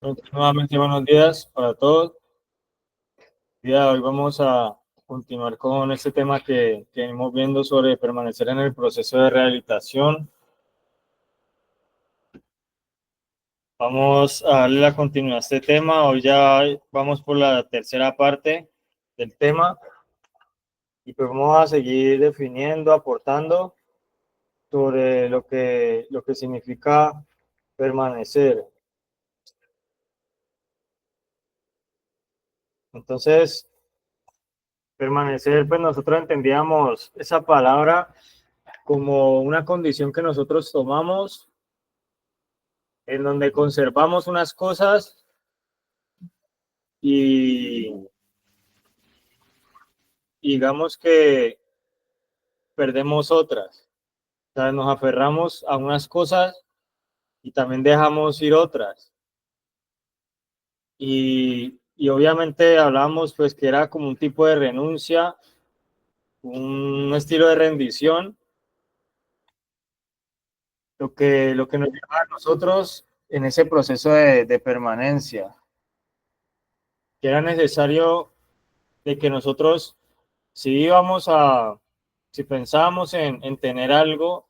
Nuevamente buenos días para todos. El día de hoy vamos a continuar con este tema que venimos viendo sobre permanecer en el proceso de rehabilitación. Vamos a darle la continuidad a este tema. Hoy ya vamos por la tercera parte del tema y pues vamos a seguir definiendo, aportando sobre lo que significa permanecer. Entonces, permanecer, pues nosotros entendíamos esa palabra como una condición que nosotros tomamos en donde conservamos unas cosas y digamos que perdemos otras. O sea, nos aferramos a unas cosas y también dejamos ir otras. Y obviamente hablamos pues que era como un tipo de renuncia, un estilo de rendición, lo que nos lleva a nosotros en ese proceso de permanencia, que era necesario de que nosotros, si íbamos a, si pensábamos en tener algo,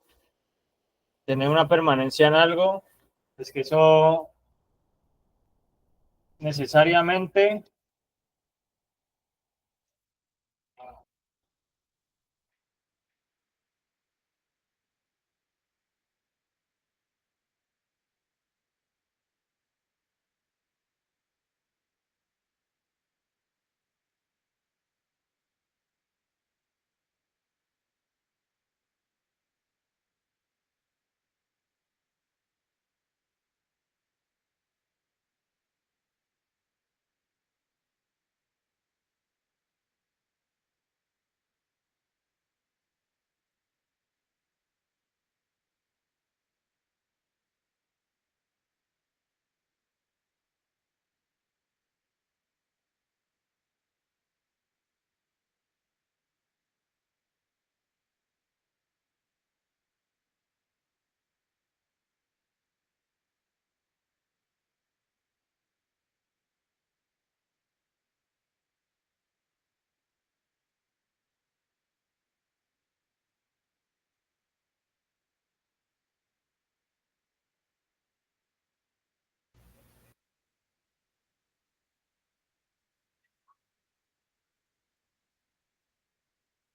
tener una permanencia en algo, es que eso necesariamente,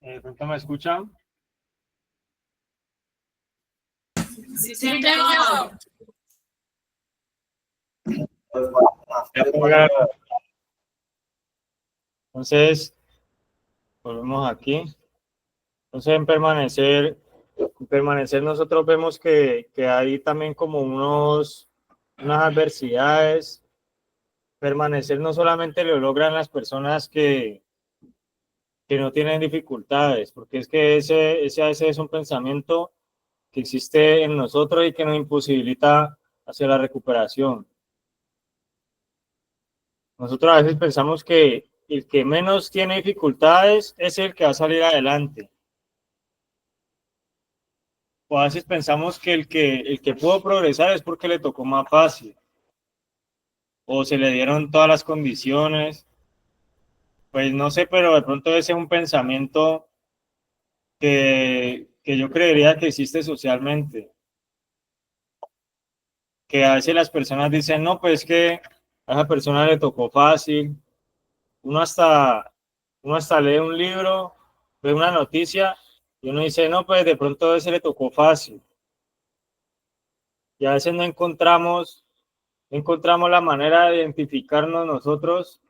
de pronto me escuchan. Sí, señor. Entonces, volvemos aquí. Entonces, en permanecer nosotros vemos que hay también como unas adversidades. Permanecer no solamente lo logran las personas que no tienen dificultades, porque es que ese a veces es un pensamiento que existe en nosotros y que nos imposibilita hacia la recuperación. Nosotros a veces pensamos que el que menos tiene dificultades es el que va a salir adelante. O a veces pensamos que el que pudo progresar es porque le tocó más fácil o se le dieron todas las condiciones. Pues no sé, pero de pronto ese es un pensamiento que yo creería que existe socialmente. Que a veces las personas dicen, no, pues que a esa persona le tocó fácil. Uno hasta, uno hasta lee un libro, ve una noticia y uno dice, no, pues de pronto a ese le tocó fácil. Y a veces no encontramos la manera de identificarnos nosotros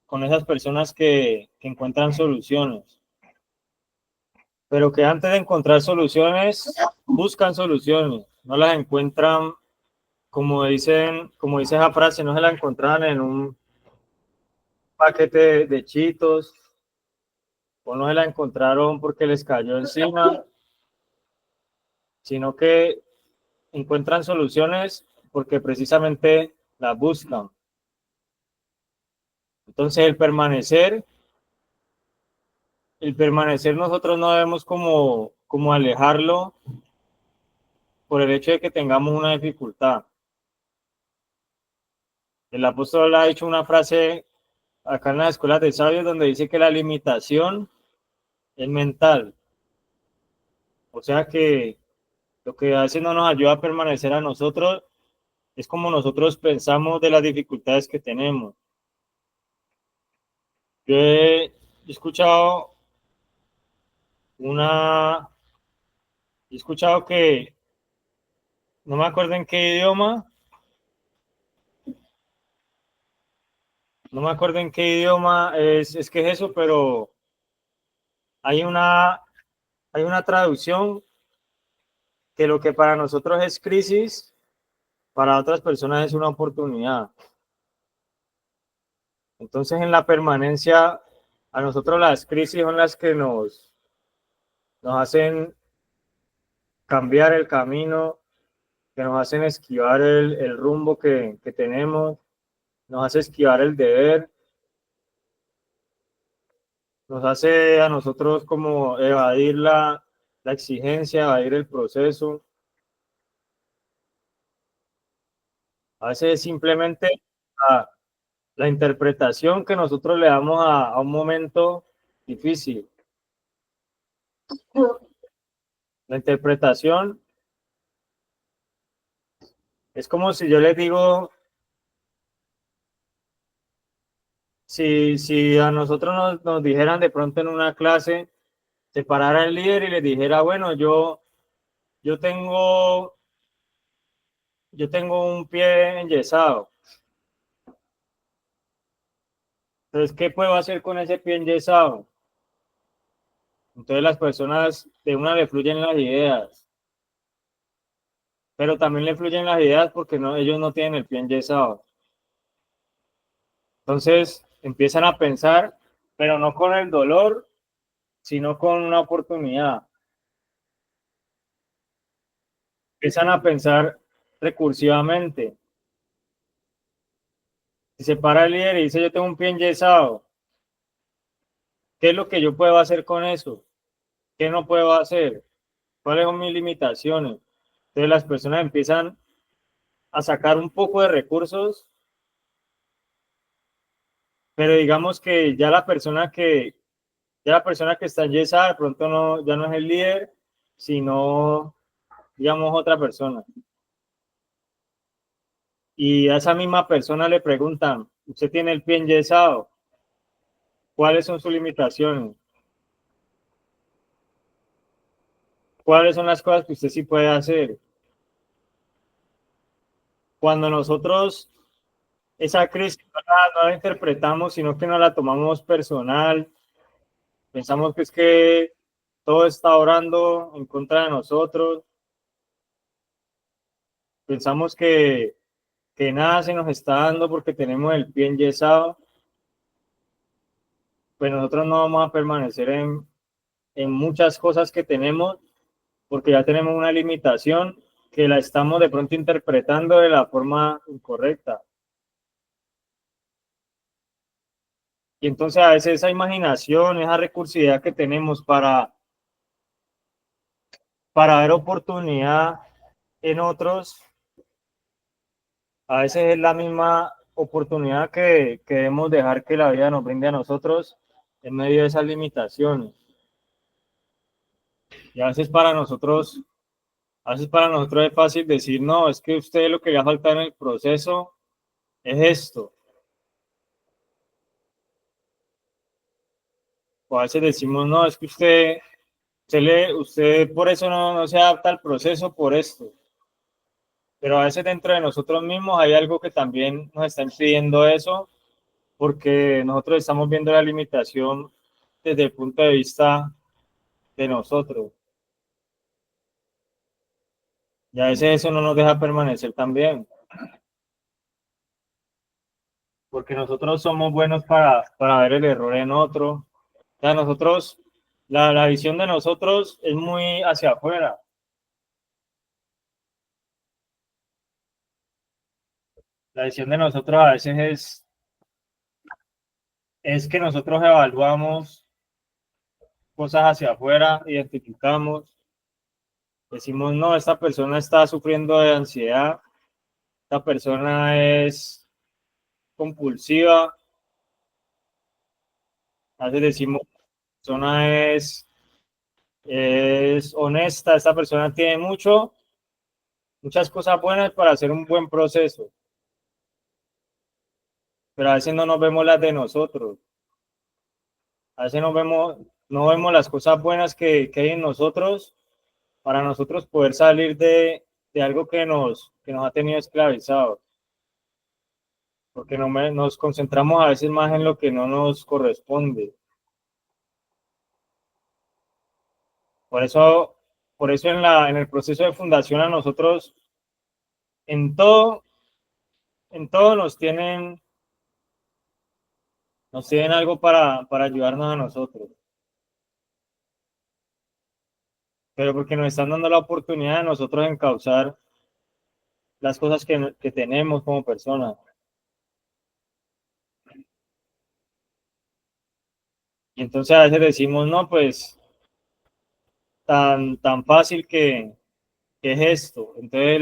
con esas personas que encuentran soluciones, pero que antes de encontrar soluciones, buscan soluciones, no las encuentran, como dice esa frase, no se la encontraban en un paquete de Cheetos, o no se la encontraron porque les cayó encima, sino que encuentran soluciones porque precisamente las buscan. Entonces el permanecer nosotros no debemos como alejarlo por el hecho de que tengamos una dificultad. El apóstol ha dicho una frase acá en las escuelas de sabios donde dice que la limitación es mental. O sea que lo que a veces no nos ayuda a permanecer a nosotros es como nosotros pensamos de las dificultades que tenemos. Yo he escuchado he escuchado que, no me acuerdo en qué idioma, no me acuerdo en qué idioma es que es eso, pero hay una, hay una traducción que lo que para nosotros es crisis, para otras personas es una oportunidad. Entonces, en la permanencia, a nosotros las crisis son las que nos hacen cambiar el camino, que nos hacen esquivar el rumbo que tenemos, nos hace esquivar el deber, nos hace a nosotros como evadir la exigencia, evadir el proceso. A veces es simplemente la interpretación que nosotros le damos a un momento difícil. La interpretación es como si yo les digo, si a nosotros nos dijeran de pronto en una clase, se parara el líder y les dijera, bueno, yo tengo, yo tengo un pie enyesado. Entonces, ¿qué puedo hacer con ese pie enyesado? Entonces las personas de una le fluyen las ideas, pero también le fluyen las ideas porque ellos no tienen el pie enyesado. Entonces empiezan a pensar, pero no con el dolor, sino con una oportunidad. Empiezan a pensar recursivamente. Si se para el líder y dice yo tengo un pie enyesado, ¿qué es lo que yo puedo hacer con eso? ¿Qué no puedo hacer? ¿Cuáles son mis limitaciones? Entonces las personas empiezan a sacar un poco de recursos, pero digamos que ya la persona que está enyesada de pronto ya no es el líder, sino digamos otra persona. Y a esa misma persona le preguntan, ¿usted tiene el pie enyesado? ¿Cuáles son sus limitaciones? ¿Cuáles son las cosas que usted sí puede hacer? Cuando nosotros esa crisis no la interpretamos, sino que no la tomamos personal, pensamos que es que todo está orando en contra de nosotros, pensamos que nada se nos está dando porque tenemos el pie enyesado, pues nosotros no vamos a permanecer en muchas cosas que tenemos porque ya tenemos una limitación que la estamos de pronto interpretando de la forma incorrecta. Y entonces a veces esa imaginación, esa recursividad que tenemos para ver oportunidad en otros, a veces es la misma oportunidad que debemos dejar que la vida nos brinde a nosotros en medio de esas limitaciones. Y a veces para nosotros es fácil decir, no, es que usted lo que le ha faltado en el proceso es esto. O a veces decimos, no, es que usted por eso no se adapta al proceso por esto. Pero a veces dentro de nosotros mismos hay algo que también nos está impidiendo eso, porque nosotros estamos viendo la limitación desde el punto de vista de nosotros. Y a veces eso no nos deja permanecer también, porque nosotros somos buenos para ver el error en otro. O sea, la visión de nosotros es muy hacia afuera. La visión de nosotros a veces es que nosotros evaluamos cosas hacia afuera, identificamos, decimos, no, esta persona está sufriendo de ansiedad, esta persona compulsiva, a veces decimos, la persona es honesta, esta persona tiene muchas cosas buenas para hacer un buen proceso, pero a veces no nos vemos las de nosotros, a veces no vemos las cosas buenas que hay en nosotros para nosotros poder salir de algo que nos ha tenido esclavizados, porque nos concentramos a veces más en lo que no nos corresponde. Por eso, por eso en el proceso de fundación a nosotros, en todo, en todo nos tienen algo para ayudarnos a nosotros. Pero porque nos están dando la oportunidad de nosotros encauzar las cosas que tenemos como personas. Y entonces a veces decimos, no, pues tan fácil que es esto. Entonces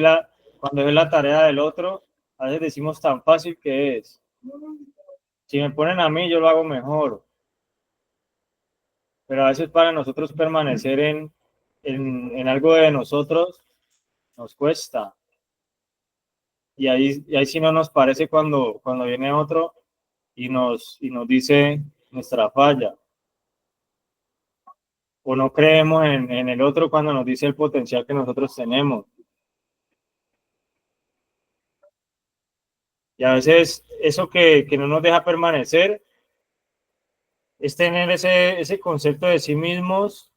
cuando es la tarea del otro, a veces decimos tan fácil que es. Si me ponen a mí, yo lo hago mejor. Pero a veces para nosotros permanecer en algo de nosotros nos cuesta. Y ahí sí no nos parece cuando viene otro y nos dice nuestra falla. O no creemos en el otro cuando nos dice el potencial que nosotros tenemos. Y a veces eso que no nos deja permanecer es tener ese concepto de sí mismos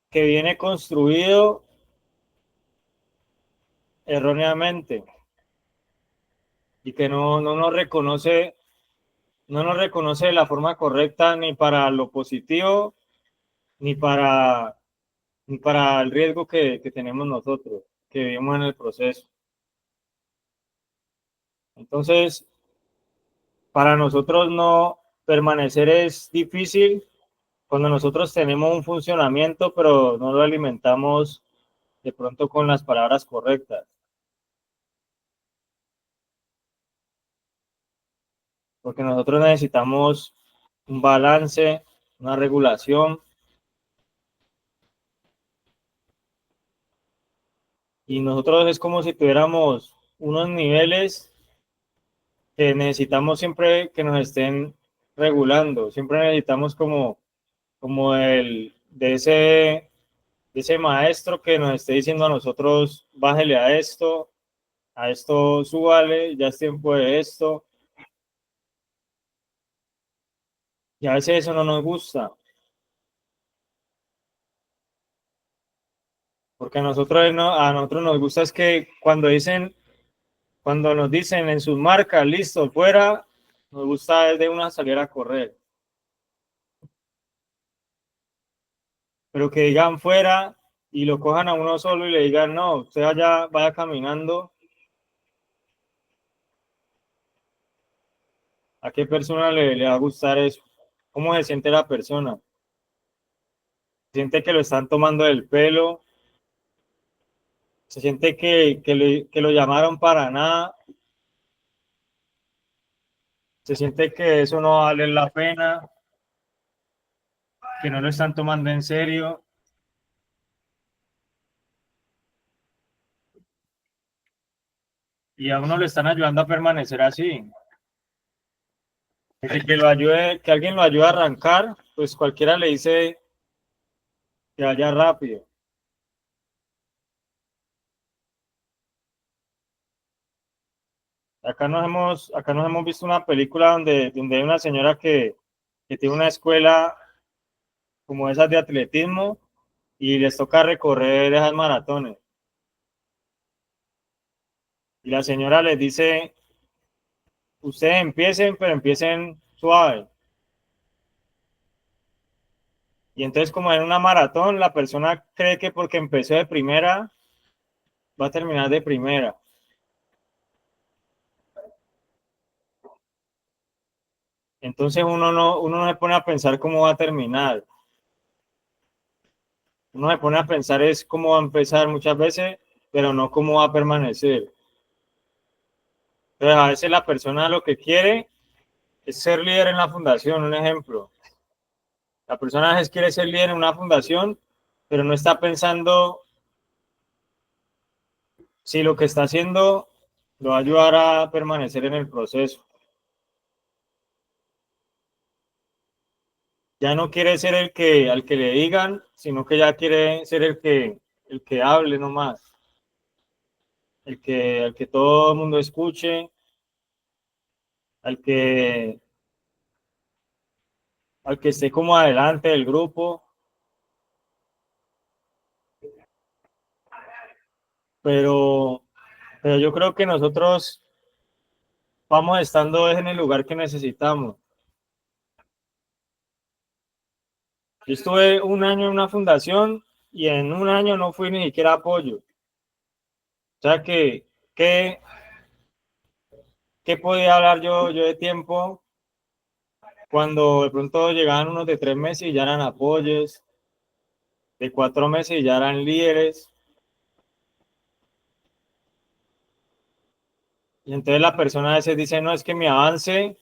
que viene construido erróneamente y que no nos reconoce de la forma correcta ni para lo positivo ni ni para el riesgo que tenemos nosotros, que vivimos en el proceso. Entonces, para nosotros no permanecer es difícil cuando nosotros tenemos un funcionamiento, pero no lo alimentamos de pronto con las palabras correctas. Porque nosotros necesitamos un balance, una regulación, y nosotros es como si tuviéramos unos niveles que necesitamos siempre que nos estén regulando, siempre necesitamos como de ese maestro que nos esté diciendo a nosotros, bájele a esto súbale, ya es tiempo de esto, y a veces eso no nos gusta, porque a nosotros nos gusta es que cuando nos dicen en sus marcas, listo, fuera, nos gusta de una salir a correr. Pero que digan fuera y lo cojan a uno solo y le digan, no, usted vaya caminando. ¿A qué persona le va a gustar eso? ¿Cómo se siente la persona? ¿Siente que lo están tomando del pelo? ¿Se siente que lo llamaron para nada? ¿Se siente que eso no vale la pena? ¿Que no lo están tomando en serio? Y a uno le están ayudando a permanecer así. Que alguien lo ayude a arrancar, pues cualquiera le dice que vaya rápido. Acá nos hemos visto una película donde hay una señora que tiene una escuela como esas de atletismo y les toca recorrer esas maratones. Y la señora les dice, ustedes empiecen, pero empiecen suave. Y entonces como en una maratón, la persona cree que porque empezó de primera, va a terminar de primera. Entonces uno no se pone a pensar cómo va a terminar. Uno se pone a pensar es cómo va a empezar muchas veces, pero no cómo va a permanecer. Entonces, a veces la persona lo que quiere es ser líder en la fundación, un ejemplo. La persona a veces quiere ser líder en una fundación, pero no está pensando si lo que está haciendo lo va a ayudar a permanecer en el proceso. Ya no quiere ser el que al que le digan, sino que ya quiere ser el que hable nomás, el que todo el mundo escuche, al que al que esté como adelante del grupo, pero, pero yo creo que nosotros vamos estando en el lugar que necesitamos. Yo estuve un año en una fundación y en un año no fui ni siquiera apoyo. O sea que ¿qué podía hablar yo de tiempo cuando de pronto llegaban unos de 3 meses y ya eran apoyos, de 4 meses y ya eran líderes? Y entonces la persona a veces dice, no, es que mi avance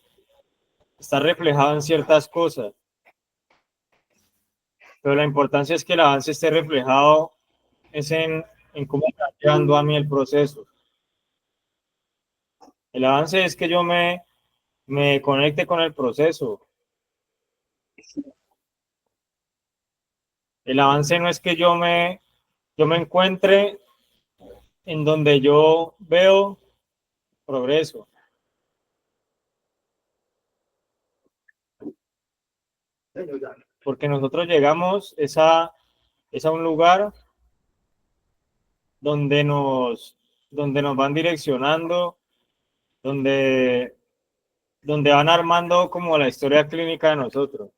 está reflejado en ciertas cosas, pero la importancia es que el avance esté reflejado es en cómo está llevando a mí el proceso. El avance es que me conecte con el proceso. El avance no es que yo me encuentre en donde yo veo progreso, porque nosotros llegamos es a un lugar donde donde nos van direccionando, donde, donde van armando como la historia clínica de nosotros.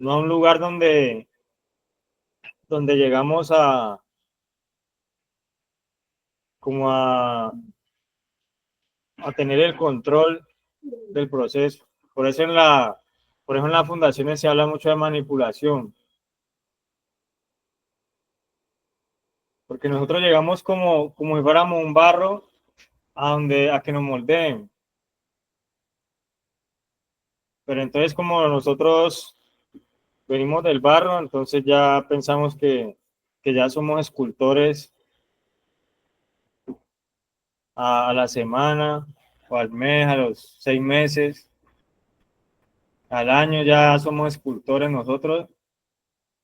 No a un lugar donde llegamos como a tener el control del proceso. Por eso por eso en las fundaciones se habla mucho de manipulación, porque nosotros llegamos como si fuéramos un barro a que nos moldeen. Pero entonces como nosotros venimos del barro, entonces ya pensamos que ya somos escultores a la semana o al mes, a los 6 meses, al año ya somos escultores nosotros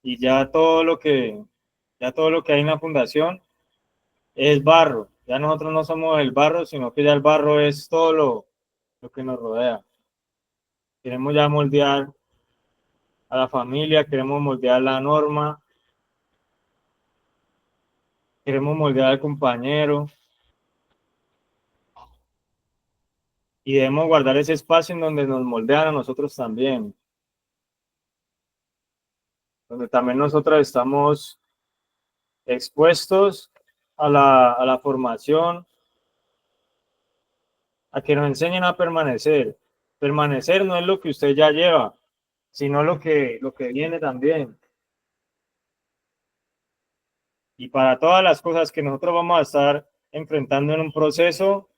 y ya todo lo que hay en la fundación es barro. Ya nosotros no somos el barro, sino que ya el barro es todo lo que nos rodea. Queremos ya moldear a la familia, queremos moldear la norma, queremos moldear al compañero y debemos guardar ese espacio en donde nos moldean a nosotros también, donde también nosotros estamos expuestos a la formación, a que nos enseñen a permanecer. Permanecer no es lo que usted ya lleva, sino lo que viene también. Y para todas las cosas que nosotros vamos a estar enfrentando en un proceso,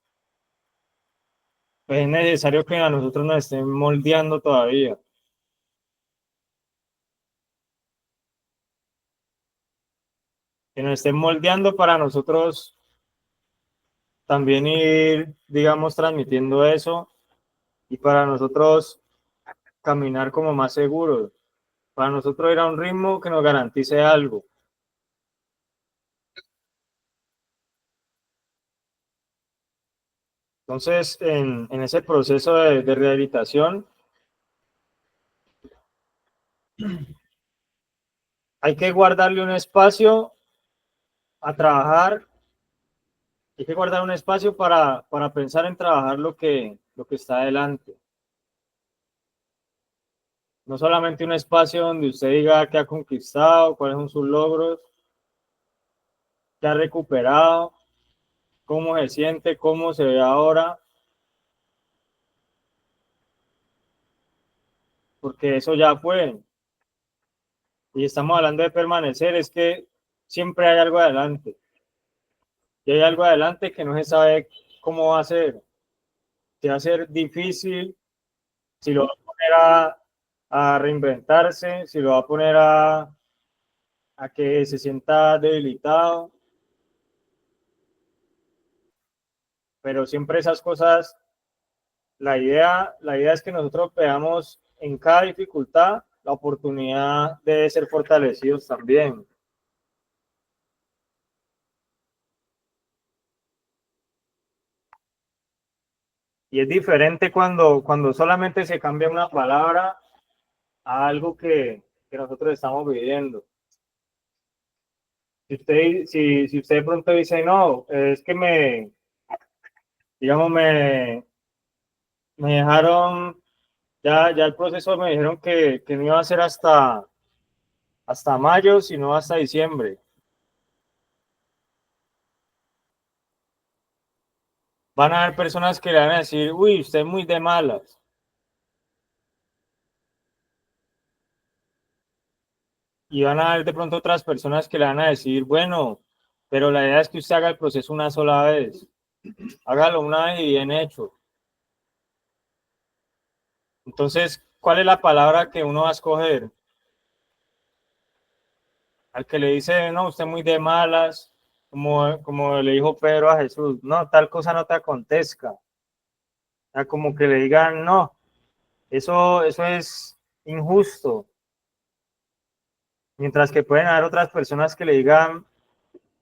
pues es necesario que a nosotros nos estén moldeando todavía, que nos estén moldeando para nosotros también ir, digamos, transmitiendo eso y para nosotros caminar como más seguros, para nosotros ir a un ritmo que nos garantice algo. Entonces, en ese proceso de rehabilitación, hay que guardarle un espacio a trabajar, hay que guardar un espacio para pensar en trabajar lo que está adelante. No solamente un espacio donde usted diga qué ha conquistado, cuáles son sus logros, qué ha recuperado, cómo se siente, cómo se ve ahora, porque eso ya fue. Y estamos hablando de permanecer, es que siempre hay algo adelante. y hay algo adelante que no se sabe cómo va a ser. Si va a ser difícil, si lo va a poner a reinventarse, si lo va a poner a que se sienta debilitado, pero siempre esas cosas, la idea es que nosotros veamos en cada dificultad la oportunidad de ser fortalecidos también. Y es diferente cuando solamente se cambia una palabra a algo que nosotros estamos viviendo. Si usted de pronto dice, no, es que digamos, me dejaron, ya el proceso me dijeron que no iba a ser hasta mayo, sino hasta diciembre. Van a haber personas que le van a decir, uy, usted es muy de malas. Y van a haber de pronto otras personas que le van a decir, bueno, pero la idea es que usted haga el proceso una sola vez. Hágalo una vez y bien hecho. Entonces, ¿cuál es la palabra que uno va a escoger? Al que le dice, no, usted es muy de malas, como le dijo Pedro a Jesús, no, tal cosa no te acontezca. O sea, como que le digan, no, eso es injusto. Mientras que pueden haber otras personas que le digan,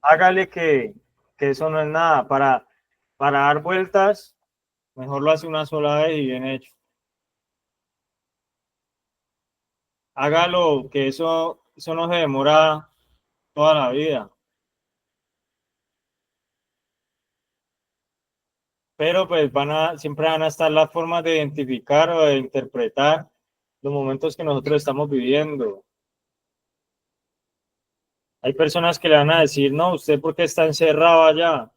hágale que eso no es nada. Para dar vueltas, mejor lo hace una sola vez y bien hecho. Hágalo, que eso no se demora toda la vida. Pero pues siempre van a estar las formas de identificar o de interpretar los momentos que nosotros estamos viviendo. Hay personas que le van a decir, no, usted porque está encerrado allá.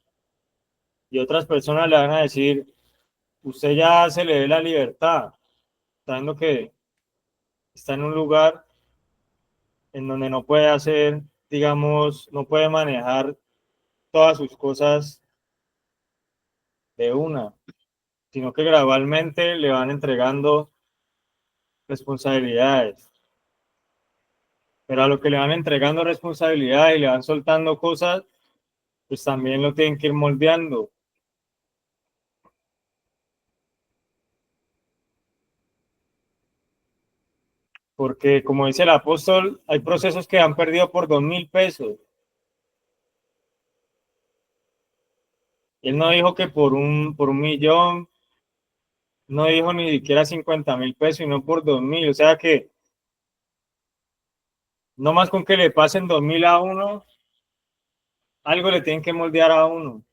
Y otras personas le van a decir, usted ya se le dé la libertad, sabiendo que está en un lugar en donde no puede hacer, digamos, no puede manejar todas sus cosas de una, sino que gradualmente le van entregando responsabilidades. Pero a lo que le van entregando responsabilidades y le van soltando cosas, pues también lo tienen que ir moldeando. Porque como dice el apóstol, hay procesos que han perdido por 2.000 pesos. Él no dijo que por un millón, no dijo ni siquiera 50.000 pesos, sino por 2.000. O sea que no más con que le pasen 2.000 a uno, algo le tienen que moldear a uno.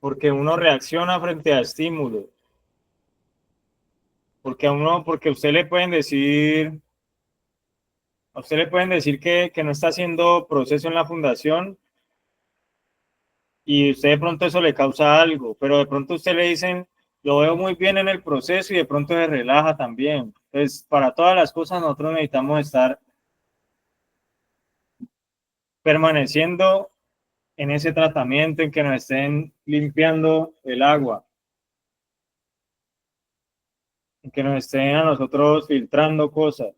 Porque uno reacciona frente a estímulos. Porque a usted le pueden decir que no está haciendo proceso en la fundación y usted de pronto eso le causa algo, pero de pronto usted le dicen, lo veo muy bien en el proceso y de pronto se relaja también. Entonces, para todas las cosas nosotros necesitamos estar permaneciendo en ese tratamiento, en que nos estén limpiando el agua, en que nos estén a nosotros filtrando cosas.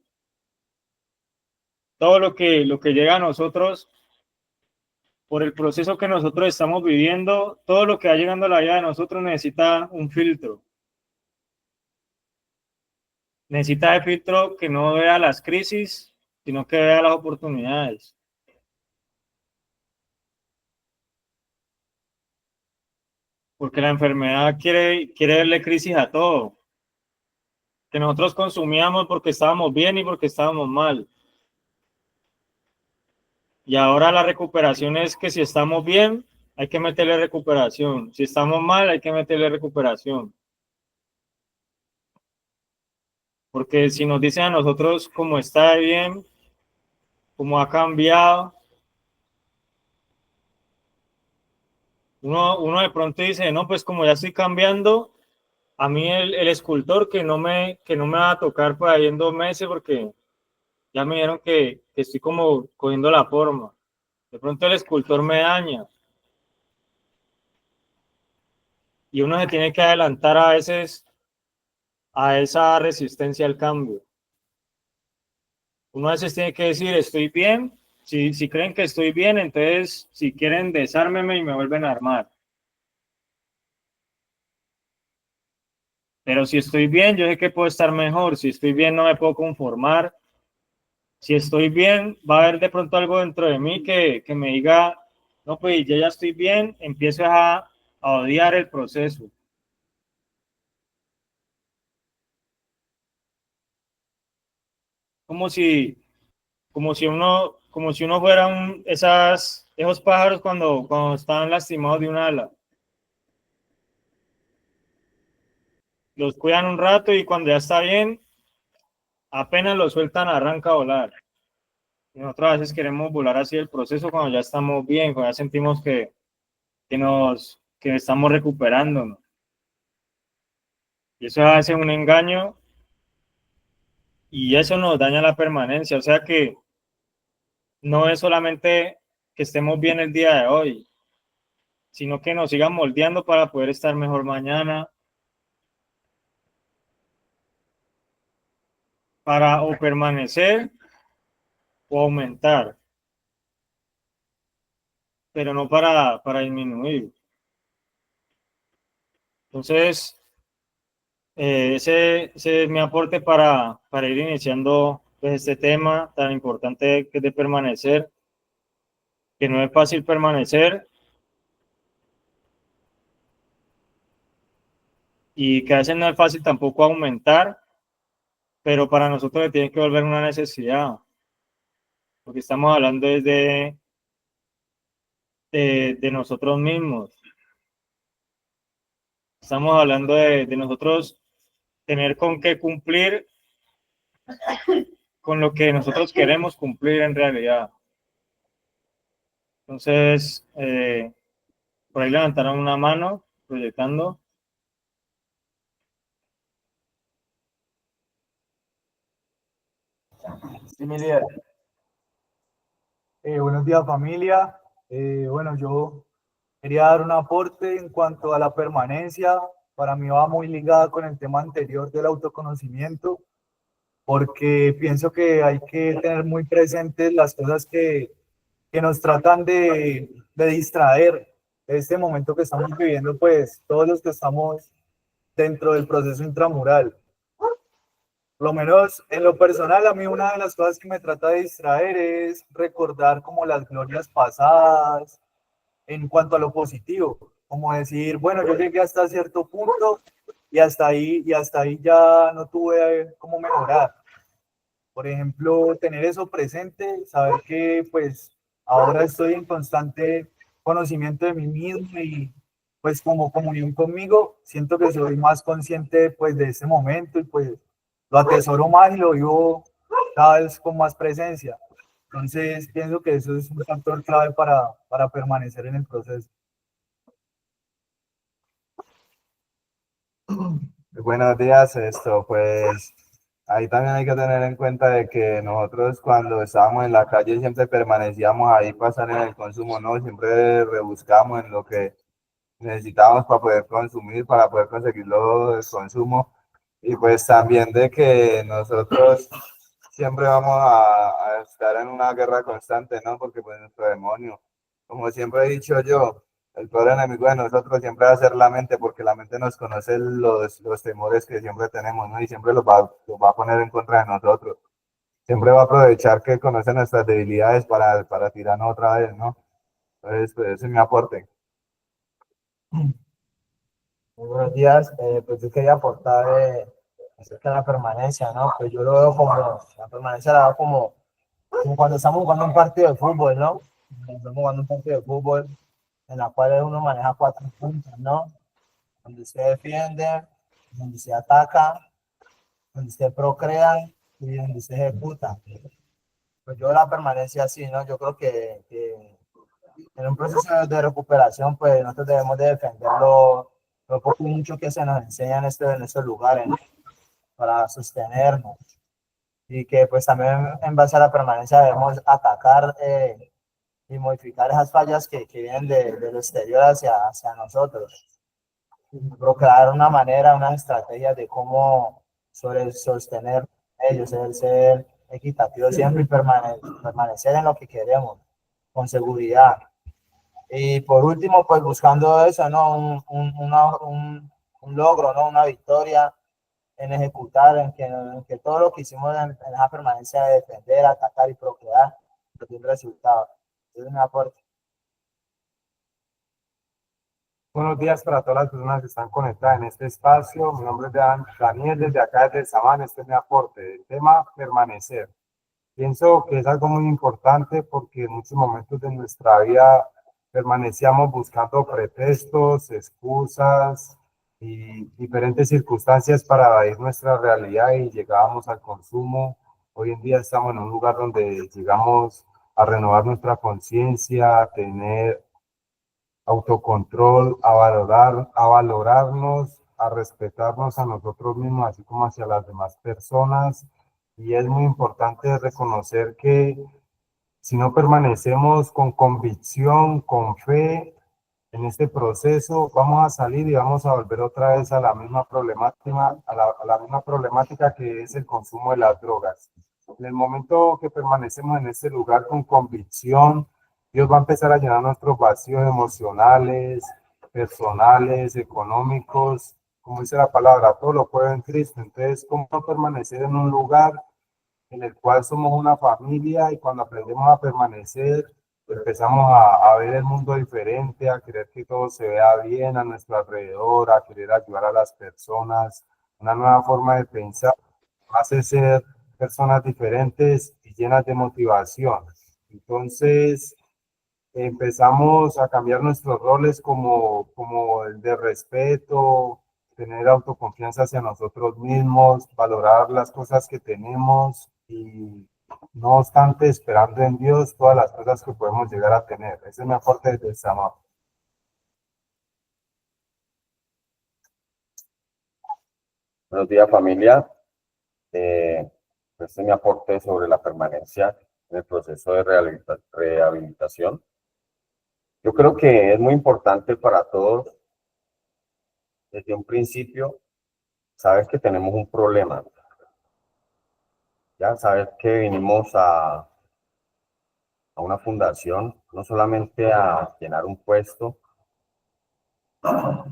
Todo lo que llega a nosotros por el proceso que nosotros estamos viviendo, todo lo que va llegando a la vida de nosotros necesita un filtro. Necesita el filtro que no vea las crisis, sino que vea las oportunidades. Porque la enfermedad quiere verle crisis a todo. Que nosotros consumíamos porque estábamos bien y porque estábamos mal. Y ahora la recuperación es que si estamos bien, hay que meterle recuperación. Si estamos mal, hay que meterle recuperación. Porque si nos dicen a nosotros cómo está bien, cómo ha cambiado, uno de pronto dice, no, pues como ya estoy cambiando, a mí el escultor que no me va a tocar por ahí en 2 meses porque ya me dijeron que estoy como cogiendo la forma. De pronto el escultor me daña. Y uno se tiene que adelantar a veces a esa resistencia al cambio. Uno a veces tiene que decir, estoy bien. Si creen que estoy bien, entonces si quieren desármenme y me vuelven a armar. Pero si estoy bien, yo sé que puedo estar mejor. Si estoy bien, no me puedo conformar. Si estoy bien, va a haber de pronto algo dentro de mí que me diga, no, pues yo ya estoy bien, empiezo a odiar el proceso. Como si, como si uno fuera esos pájaros cuando están lastimados de un ala. Los cuidan un rato y cuando ya está bien, apenas lo sueltan, arranca a volar. Y nosotros a veces queremos volar así el proceso cuando ya estamos bien, cuando ya sentimos que estamos recuperándonos. Y eso hace un engaño y eso nos daña la permanencia. O sea que no es solamente que estemos bien el día de hoy, sino que nos sigan moldeando para poder estar mejor mañana, para o permanecer o aumentar, pero no para disminuir. Entonces, ese es mi aporte para ir iniciando pues, este tema tan importante que es de permanecer, que no es fácil permanecer y que a veces no es fácil tampoco aumentar, pero para nosotros le tiene que volver una necesidad, porque estamos hablando de nosotros mismos, estamos hablando de nosotros tener con qué cumplir con lo que nosotros queremos cumplir en realidad. Entonces, por ahí levantaron una mano proyectando. Sí, mi líder. Buenos días, familia. Bueno, yo quería dar un aporte en cuanto a la permanencia. Para mí va muy ligada con el tema anterior del autoconocimiento, porque pienso que hay que tener muy presentes las cosas que nos tratan de distraer de este momento que estamos viviendo, pues todos los que estamos dentro del proceso intramural. Por lo menos en lo personal, a mí una de las cosas que me trata de distraer es recordar como las glorias pasadas en cuanto a lo positivo, como decir, bueno, yo llegué hasta cierto punto y hasta ahí ya no tuve cómo mejorar. Por ejemplo, tener eso presente, saber que pues ahora estoy en constante conocimiento de mí mismo y pues como comunión conmigo, siento que soy más consciente pues de ese momento y pues lo atesoro más y lo vivo cada vez con más presencia. Entonces pienso que eso es un factor clave para permanecer en el proceso. Buenos días, pues ahí también hay que tener en cuenta de que nosotros cuando estábamos en la calle siempre permanecíamos ahí para estar en el consumo, ¿no? Siempre rebuscamos en lo que necesitábamos para poder consumir, para poder conseguirlo el consumo y pues también de que nosotros siempre vamos a estar en una guerra constante, ¿no? Porque pues nuestro demonio, como siempre he dicho yo, el peor enemigo de nosotros siempre va a ser la mente, porque la mente nos conoce los temores que siempre tenemos, ¿no? Y siempre los va a poner en contra de nosotros. Siempre va a aprovechar que conoce nuestras debilidades para tirarnos otra vez, ¿no? Entonces, pues ese es mi aporte. Muy buenos días, pues yo quería aportar acerca de la permanencia, ¿no? Pues yo lo veo como, la permanencia la veo como cuando estamos jugando un partido de fútbol, ¿no? Cuando estamos jugando un partido de fútbol en la cual uno maneja 4 puntos, ¿no? Donde se defiende, donde se ataca, donde se procrea y donde se ejecuta. Pues yo la permanencia así, ¿no? Yo creo que en un proceso de recuperación, pues nosotros debemos de defender lo poco y mucho que se nos enseña en estos lugares, ¿no? Para sostenernos. y que pues también en base a la permanencia debemos atacar y modificar esas fallas que vienen del exterior hacia nosotros. Procrear una manera, unas estrategias de cómo sostener ellos, ser equitativo siempre y permanecer en lo que queremos, con seguridad. Y por último, pues buscando eso, ¿no? Un logro, ¿no? Una victoria en ejecutar, en que todo lo que hicimos en esa permanencia de defender, atacar y procrear, que tiene resultado. Es un aporte. Buenos días para todas las personas que están conectadas en este espacio. Mi nombre es Daniel, desde acá, desde Sabana. Este es mi aporte. El tema permanecer. Pienso que es algo muy importante porque en muchos momentos de nuestra vida permanecíamos buscando pretextos, excusas y diferentes circunstancias para evadir nuestra realidad y llegábamos al consumo. Hoy en día estamos en un lugar donde llegamos a renovar nuestra conciencia, a tener autocontrol, a valorarnos, a respetarnos a nosotros mismos, así como hacia las demás personas. Y es muy importante reconocer que si no permanecemos con convicción, con fe en este proceso, vamos a salir y vamos a volver otra vez a la misma problemática, a la misma problemática que es el consumo de las drogas. En el momento que permanecemos en este lugar con convicción, Dios va a empezar a llenar nuestros vacíos emocionales, personales, económicos, como dice la palabra, todo lo puedo en Cristo. Entonces, ¿cómo permanecer en un lugar en el cual somos una familia y cuando aprendemos a permanecer, empezamos a ver el mundo diferente, a querer que todo se vea bien a nuestro alrededor, a querer ayudar a las personas, una nueva forma de pensar, hace ser personas diferentes y llenas de motivación. Entonces, empezamos a cambiar nuestros roles como el de respeto, tener autoconfianza hacia nosotros mismos, valorar las cosas que tenemos y no obstante esperando en Dios todas las cosas que podemos llegar a tener. Ese es mi aporte desde el amor. Buenos días, familia. Este es mi aporte sobre la permanencia en el proceso de rehabilitación. Yo creo que es muy importante para todos, desde un principio, saber que tenemos un problema. Ya saber que vinimos a una fundación, no solamente a llenar un puesto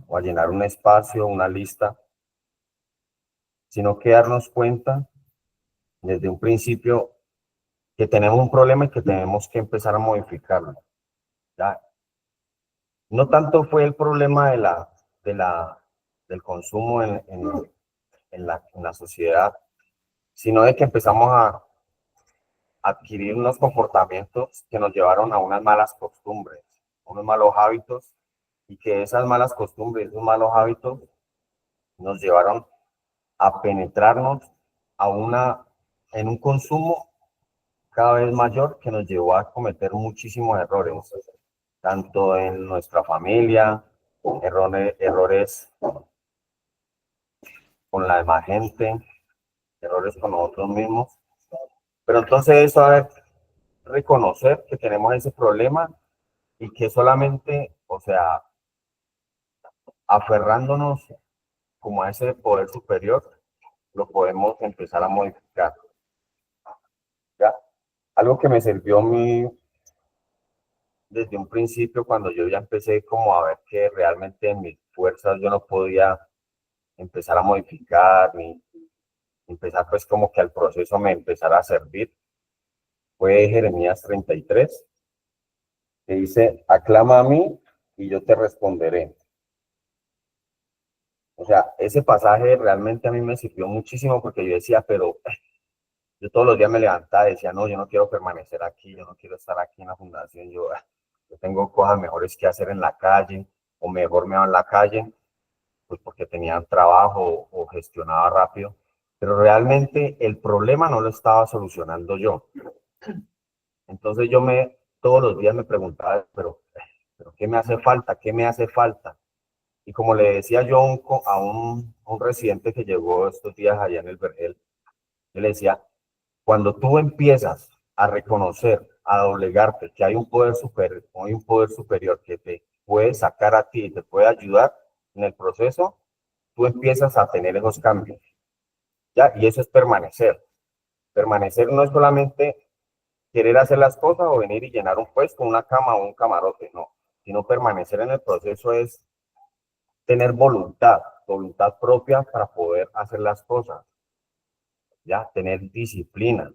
o a llenar un espacio, una lista, sino que darnos cuenta desde un principio que tenemos un problema y que tenemos que empezar a modificarlo. ¿Ya? No tanto fue el problema del consumo en la sociedad, sino de que empezamos a adquirir unos comportamientos que nos llevaron a unas malas costumbres, unos malos hábitos, y que esas malas costumbres, esos malos hábitos nos llevaron a penetrarnos en un consumo cada vez mayor que nos llevó a cometer muchísimos errores, tanto en nuestra familia, errores con la demás gente, errores con nosotros mismos. Pero entonces eso es reconocer que tenemos ese problema y que solamente, o sea, aferrándonos como a ese poder superior, lo podemos empezar a modificar. ¿Ya? Algo que me sirvió a mí desde un principio, cuando yo ya empecé como a ver que realmente en mis fuerzas yo no podía empezar a modificar, ni empezar pues como que al proceso me empezara a servir, fue Jeremías 33, que dice, aclama a mí y yo te responderé. O sea, ese pasaje realmente a mí me sirvió muchísimo porque yo decía, pero yo todos los días me levantaba y decía, no, yo no quiero permanecer aquí, yo no quiero estar aquí en la fundación, yo tengo cosas mejores que hacer en la calle, o mejor me va en la calle, pues porque tenía trabajo o gestionaba rápido, pero realmente el problema no lo estaba solucionando yo. Entonces todos los días me preguntaba, pero ¿qué me hace falta? ¿Qué me hace falta? Y como le decía yo a un residente que llegó estos días allá en el Vergel, yo le decía, Cuando tú empiezas a reconocer, a doblegarte, que hay un poder superior que te puede sacar a ti y te puede ayudar en el proceso, tú empiezas a tener esos cambios, ¿ya? Y eso es permanecer. Permanecer no es solamente querer hacer las cosas o venir y llenar un puesto, una cama o un camarote, no. Sino permanecer en el proceso es tener voluntad propia para poder hacer las cosas, ¿ya? Tener disciplina.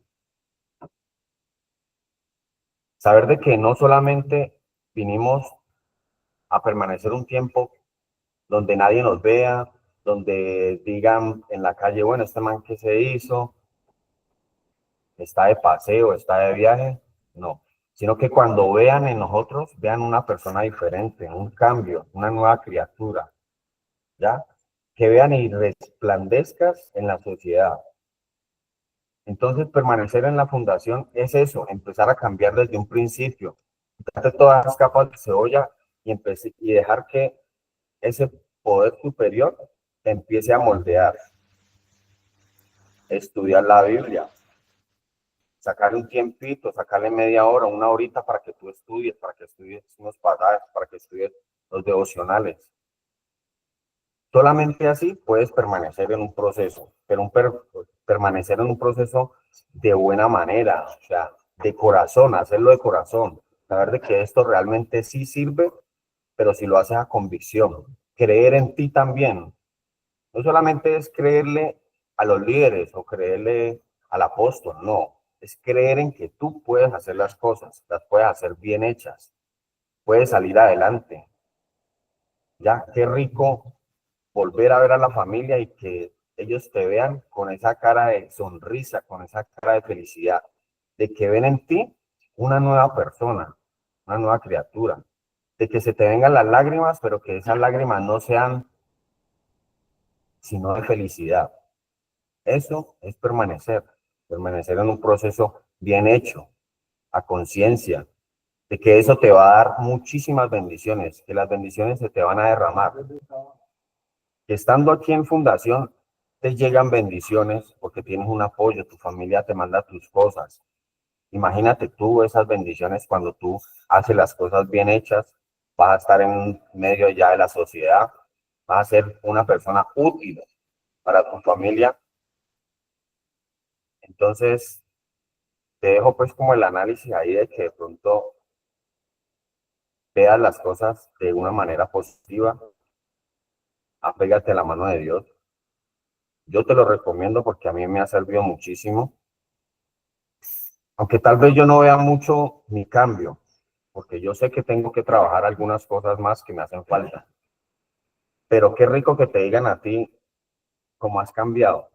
Saber de que no solamente vinimos a permanecer un tiempo donde nadie nos vea, donde digan en la calle, bueno, este man que se hizo, está de paseo, está de viaje, no, sino que cuando vean en nosotros, vean una persona diferente, un cambio, una nueva criatura, ¿ya? Que vean y resplandezcas en la sociedad. Entonces, permanecer en la fundación es eso, empezar a cambiar desde un principio, darte todas las capas de cebolla y dejar que ese poder superior te empiece a moldear. Estudiar la Biblia, sacarle un tiempito, sacarle media hora, una horita para que tú estudies, para que estudies unos pasajes, para que estudies los devocionales. Solamente así puedes permanecer en un proceso, pero permanecer en un proceso de buena manera, o sea, de corazón, hacerlo de corazón, saber de que esto realmente sí sirve, pero si lo haces a convicción, creer en ti también. No solamente es creerle a los líderes o creerle al apóstol, no, es creer en que tú puedes hacer las cosas, las puedes hacer bien hechas, puedes salir adelante. Ya, qué rico volver a ver a la familia y que ellos te vean con esa cara de sonrisa, con esa cara de felicidad, de que ven en ti una nueva persona, una nueva criatura, de que se te vengan las lágrimas, pero que esas lágrimas no sean sino de felicidad. Eso es permanecer en un proceso bien hecho, a conciencia, de que eso te va a dar muchísimas bendiciones, que las bendiciones se te van a derramar. Que estando aquí en fundación te llegan bendiciones porque tienes un apoyo, tu familia te manda tus cosas. Imagínate tú esas bendiciones cuando tú haces las cosas bien hechas, vas a estar en medio ya de la sociedad, vas a ser una persona útil para tu familia. Entonces, te dejo pues como el análisis ahí de que de pronto veas las cosas de una manera positiva, apégate a la mano de Dios. Yo te lo recomiendo porque a mí me ha servido muchísimo. Aunque tal vez yo no vea mucho mi cambio, porque yo sé que tengo que trabajar algunas cosas más que me hacen falta. Pero qué rico que te digan a ti cómo has cambiado.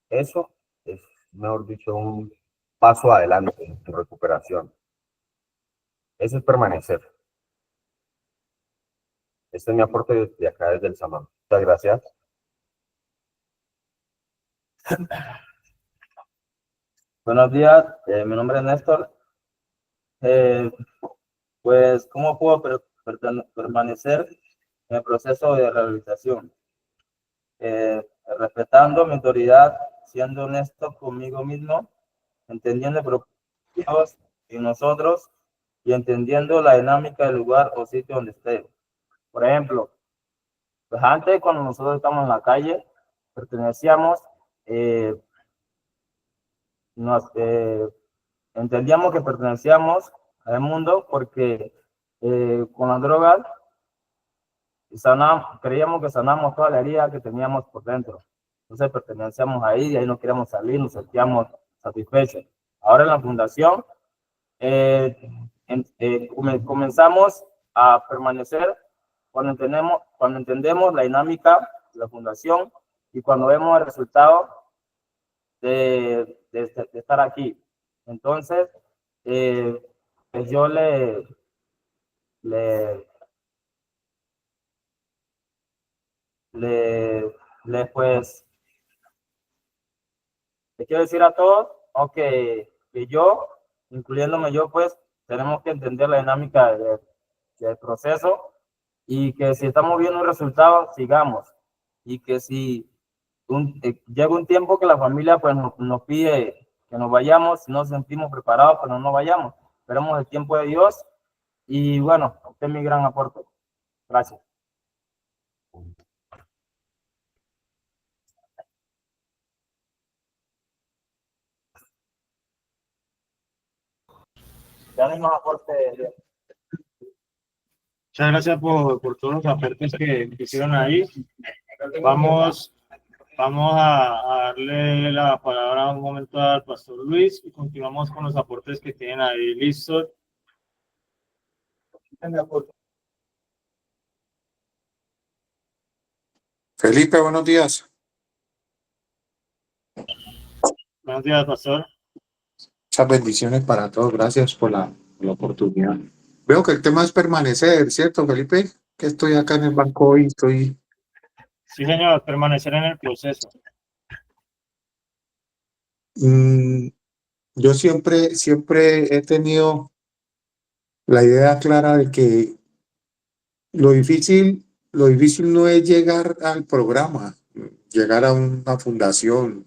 Eso es, mejor dicho, un paso adelante en tu recuperación. Eso es permanecer. Este es mi aporte desde acá, desde el Samán. Muchas gracias. Buenos días, mi nombre es Néstor. Pues, ¿cómo puedo permanecer en el proceso de rehabilitación? Respetando mi autoridad, siendo honesto conmigo mismo, entendiendo el propósito en nosotros y entendiendo la dinámica del lugar o sitio donde esté. Por ejemplo, pues antes cuando nosotros estamos en la calle, pertenecíamos, entendíamos que pertenecíamos al mundo porque con las drogas creíamos que sanamos toda la herida que teníamos por dentro. Entonces pertenecíamos ahí y ahí no queríamos salir, nos sentíamos satisfechos. Ahora en la fundación comenzamos a permanecer cuando entendemos la dinámica de la fundación y cuando vemos el resultado de estar aquí. Entonces, pues yo pues, le quiero decir a todos, que yo, incluyéndome yo, pues, tenemos que entender la dinámica del proceso y que si estamos viendo un resultado, sigamos. Y que si llega un tiempo que la familia, pues, nos pide que nos vayamos, si no nos sentimos preparados, pero no vayamos. Esperemos el tiempo de Dios y bueno, este es mi gran aporte. Gracias. Ya no hay más aporte. Muchas gracias por todos los aportes que hicieron ahí. Vamos a darle la palabra un momento al pastor Luis y continuamos con los aportes que tienen ahí listos. Felipe, buenos días. Buenos días, pastor. Muchas bendiciones para todos. Gracias por la oportunidad. Veo que el tema es permanecer, ¿cierto, Felipe? Que estoy acá en el banco hoy, estoy... Sí, señor, permanecer en el proceso. Yo siempre he tenido la idea clara de que lo difícil no es llegar al programa, llegar a una fundación,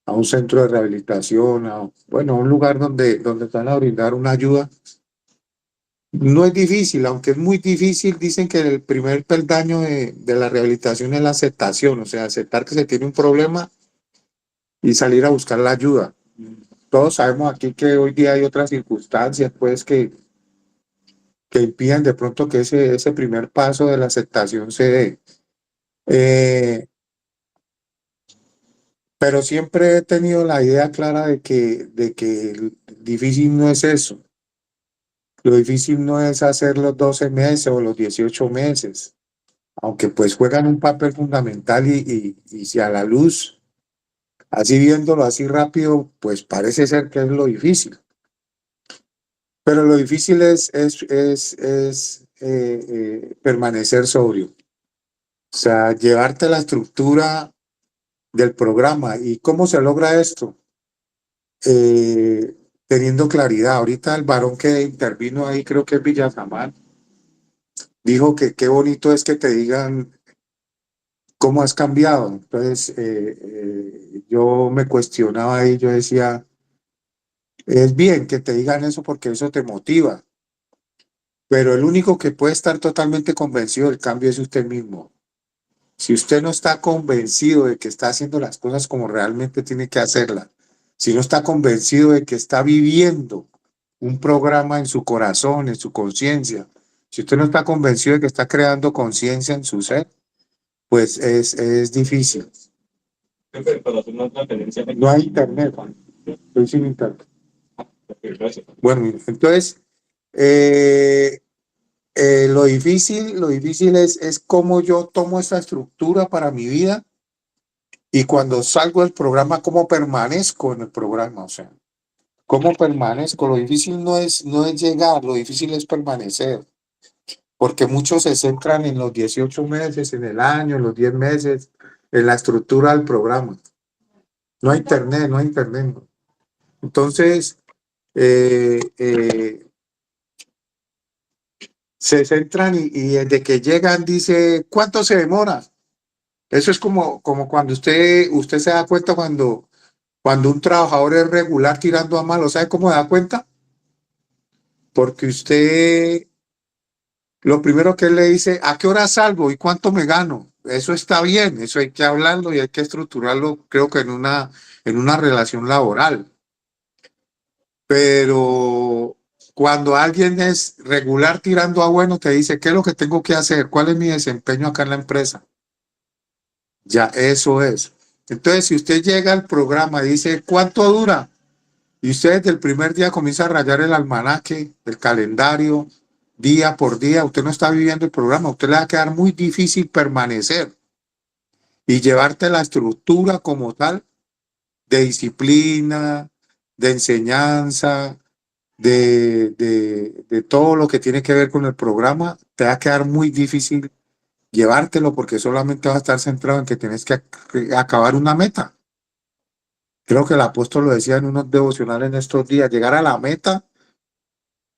a un centro de rehabilitación, a un lugar donde te van a brindar una ayuda. No es difícil, aunque es muy difícil. Dicen que el primer peldaño de la rehabilitación es la aceptación, o sea, aceptar que se tiene un problema y salir a buscar la ayuda. Todos sabemos aquí que hoy día hay otras circunstancias, pues, que impiden de pronto que ese primer paso de la aceptación se dé. Pero siempre he tenido la idea clara de que difícil no es eso. Lo difícil no es hacer los 12 meses o los 18 meses, aunque pues juegan un papel fundamental y si a la luz, así viéndolo así rápido, pues parece ser que es lo difícil. Pero lo difícil es permanecer sobrio. O sea, llevarte la estructura del programa. ¿Y cómo se logra esto? Teniendo claridad. Ahorita el varón que intervino ahí, creo que es Villasamar, dijo que qué bonito es que te digan cómo has cambiado. Entonces, yo me cuestionaba ahí, yo decía, es bien que te digan eso porque eso te motiva, pero el único que puede estar totalmente convencido del cambio es usted mismo. Si usted no está convencido de que está haciendo las cosas como realmente tiene que hacerlas, si no está convencido de que está viviendo un programa en su corazón, en su conciencia, si usted no está convencido de que está creando conciencia en su ser, pues es difícil. No hay internet, Juan. Estoy sin internet. Bueno, entonces, lo difícil es cómo yo tomo esta estructura para mi vida y cuando salgo del programa, cómo permanezco en el programa, o sea, cómo permanezco. Lo difícil no es llegar, lo difícil es permanecer, porque muchos se centran en los 18 meses, en el año, en los 10 meses, en la estructura del programa. No hay internet. Entonces, se centran y desde que llegan dice, ¿cuánto se demora? Eso es como cuando usted se da cuenta cuando un trabajador es regular tirando a malo. ¿Sabe cómo se da cuenta? Porque usted, lo primero que él le dice, ¿a qué hora salgo y cuánto me gano? Eso está bien, eso hay que hablarlo y hay que estructurarlo, creo que en una relación laboral. Pero cuando alguien es regular tirando a bueno, te dice, ¿qué es lo que tengo que hacer? ¿Cuál es mi desempeño acá en la empresa? Ya, eso es. Entonces, si usted llega al programa y dice, ¿cuánto dura? Y usted desde el primer día comienza a rayar el almanaque, el calendario, día por día, usted no está viviendo el programa, a usted le va a quedar muy difícil permanecer y llevarte la estructura como tal de disciplina, de enseñanza, de todo lo que tiene que ver con el programa, te va a quedar muy difícil llevártelo porque solamente va a estar centrado en que tienes que acabar una meta. Creo que el apóstol lo decía en unos devocionales en estos días, llegar a la meta,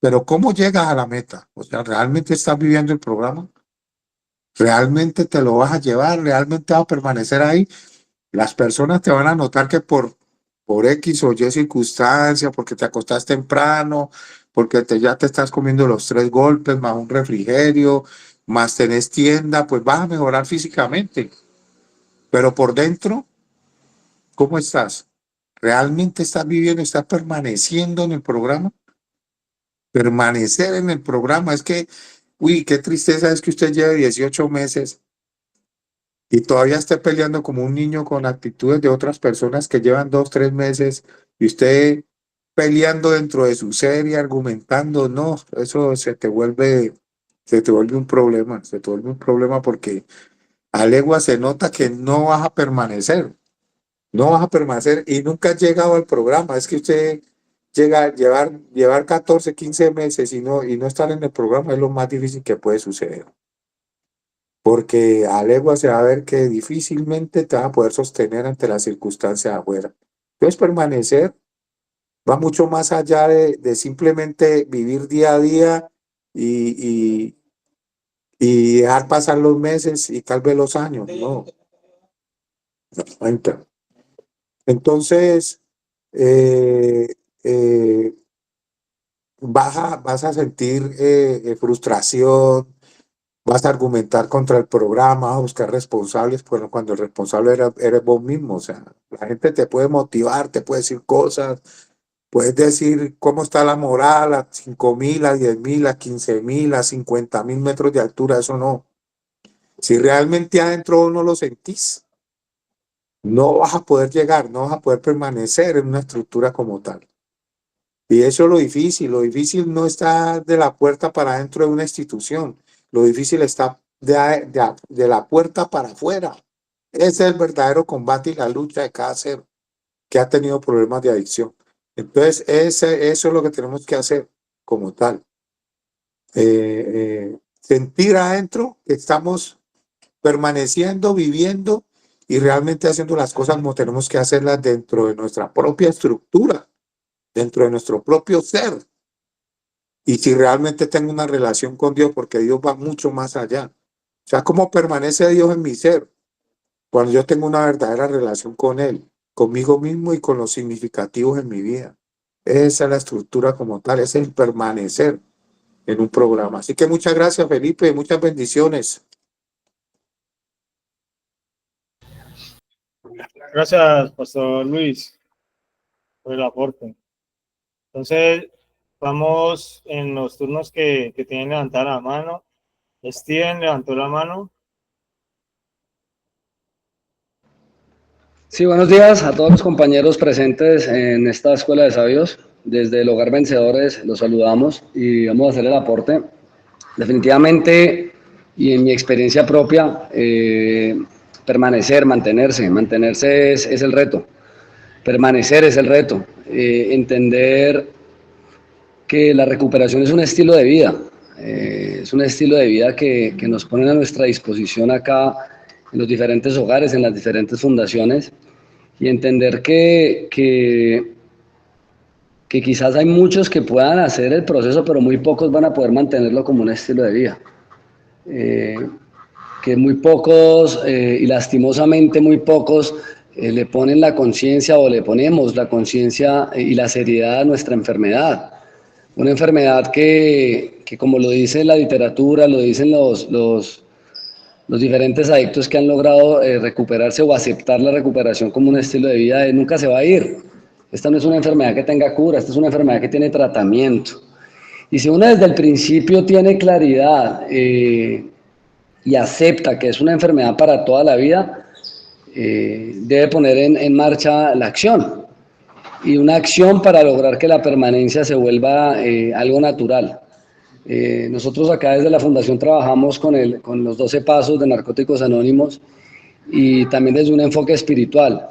pero ¿cómo llegas a la meta? O sea, ¿realmente estás viviendo el programa? ¿Realmente te lo vas a llevar? ¿Realmente vas a permanecer ahí? Las personas te van a notar que por por X o Y circunstancia, porque te acostás temprano, porque ya te estás comiendo los 3 golpes, más un refrigerio, más tenés tienda, pues vas a mejorar físicamente. Pero por dentro, ¿cómo estás? ¿Realmente estás viviendo, estás permaneciendo en el programa? Permanecer en el programa, es que, uy, qué tristeza es que usted lleve 18 meses y todavía esté peleando como un niño con actitudes de otras personas que llevan 2, 3 meses y usted peleando dentro de su ser y argumentando, no, eso se te vuelve un problema, se te vuelve un problema porque a legua se nota que no vas a permanecer, no vas a permanecer y nunca has llegado al programa, es que usted llevar 14, 15 meses y no estar en el programa es lo más difícil que puede suceder. Porque a legua se va a ver que difícilmente te vas a poder sostener ante las circunstancias afuera. Entonces, permanecer va mucho más allá de simplemente vivir día a día y dejar pasar los meses y tal vez los años. No. Entonces, vas a sentir frustración. Vas a argumentar contra el programa, vas a buscar responsables, bueno, cuando el responsable eres vos mismo, o sea, la gente te puede motivar, te puede decir cosas, puedes decir cómo está la moral a 5.000, a 10.000, a 15.000, a 50.000 metros de altura, eso no. Si realmente adentro vos no lo sentís, no vas a poder llegar, no vas a poder permanecer en una estructura como tal. Y eso es lo difícil no está de la puerta para adentro de una institución. Lo difícil está de la puerta para afuera. Ese es el verdadero combate y la lucha de cada ser que ha tenido problemas de adicción. Entonces, eso es lo que tenemos que hacer como tal. Sentir adentro que estamos permaneciendo, viviendo y realmente haciendo las cosas como tenemos que hacerlas dentro de nuestra propia estructura, dentro de nuestro propio ser. Y si realmente tengo una relación con Dios, porque Dios va mucho más allá. O sea, ¿cómo permanece Dios en mi ser? Cuando yo tengo una verdadera relación con Él, conmigo mismo y con los significativos en mi vida. Esa es la estructura como tal, es el permanecer en un programa. Así que muchas gracias, Felipe, muchas bendiciones. Gracias, Pastor Luis, por el aporte. Entonces, vamos en los turnos que tienen levantada la mano. Steven levantó la mano. Sí, buenos días a todos los compañeros presentes en esta Escuela de Sabios. Desde el Hogar Vencedores los saludamos y vamos a hacer el aporte. Definitivamente, y en mi experiencia propia, mantenerse es el reto. Permanecer es el reto. Entender que la recuperación es un estilo de vida. Es un estilo de vida que nos ponen a nuestra disposición acá en los diferentes hogares, en las diferentes fundaciones, y entender que quizás hay muchos que puedan hacer el proceso, pero muy pocos van a poder mantenerlo como un estilo de vida. Que muy pocos, y lastimosamente muy pocos, le ponen la conciencia o le ponemos la conciencia y la seriedad a nuestra enfermedad. Una enfermedad que como lo dice la literatura, lo dicen los diferentes adictos que han logrado recuperarse o aceptar la recuperación como un estilo de vida, nunca se va a ir. Esta no es una enfermedad que tenga cura, esta es una enfermedad que tiene tratamiento. Y si uno desde el principio tiene claridad y acepta que es una enfermedad para toda la vida, debe poner en marcha la acción. Y una acción para lograr que la permanencia se vuelva algo natural. Nosotros acá desde la Fundación trabajamos con los 12 pasos de Narcóticos Anónimos y también desde un enfoque espiritual.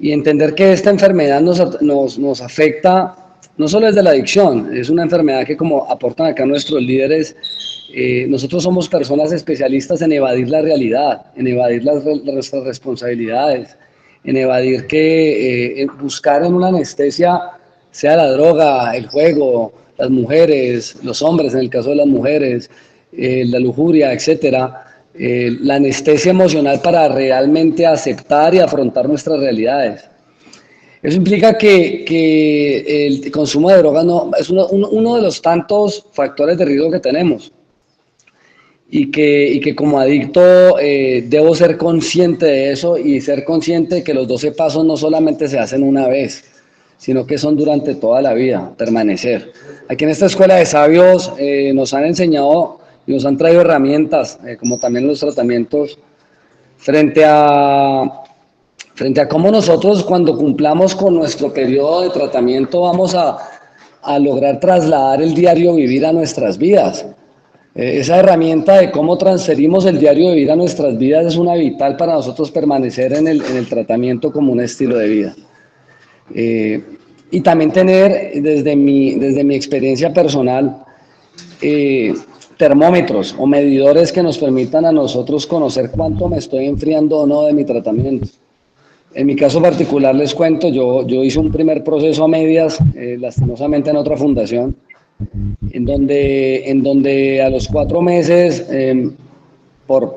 Y entender que esta enfermedad nos afecta no solo desde la adicción, es una enfermedad que, como aportan acá nuestros líderes, nosotros somos personas especialistas en evadir la realidad, en evadir nuestras responsabilidades, en evadir buscar en una anestesia, sea la droga, el juego, las mujeres, los hombres en el caso de las mujeres, la lujuria, etcétera, la anestesia emocional para realmente aceptar y afrontar nuestras realidades. Eso implica que el consumo de drogas no, es uno de los tantos factores de riesgo que tenemos. Y que como adicto debo ser consciente de eso y ser consciente de que los 12 pasos no solamente se hacen una vez, sino que son durante toda la vida, permanecer. Aquí en esta Escuela de Sabios nos han enseñado y nos han traído herramientas, como también los tratamientos, frente a cómo nosotros cuando cumplamos con nuestro periodo de tratamiento vamos a lograr trasladar el diario vivir a nuestras vidas. Esa herramienta de cómo transferimos el diario de vida a nuestras vidas es una vital para nosotros permanecer en el tratamiento como un estilo de vida. Y también tener, desde mi experiencia personal, termómetros o medidores que nos permitan a nosotros conocer cuánto me estoy enfriando o no de mi tratamiento. En mi caso particular les cuento, yo hice un primer proceso a medias, lastimosamente en otra fundación, en donde a los 4 meses, por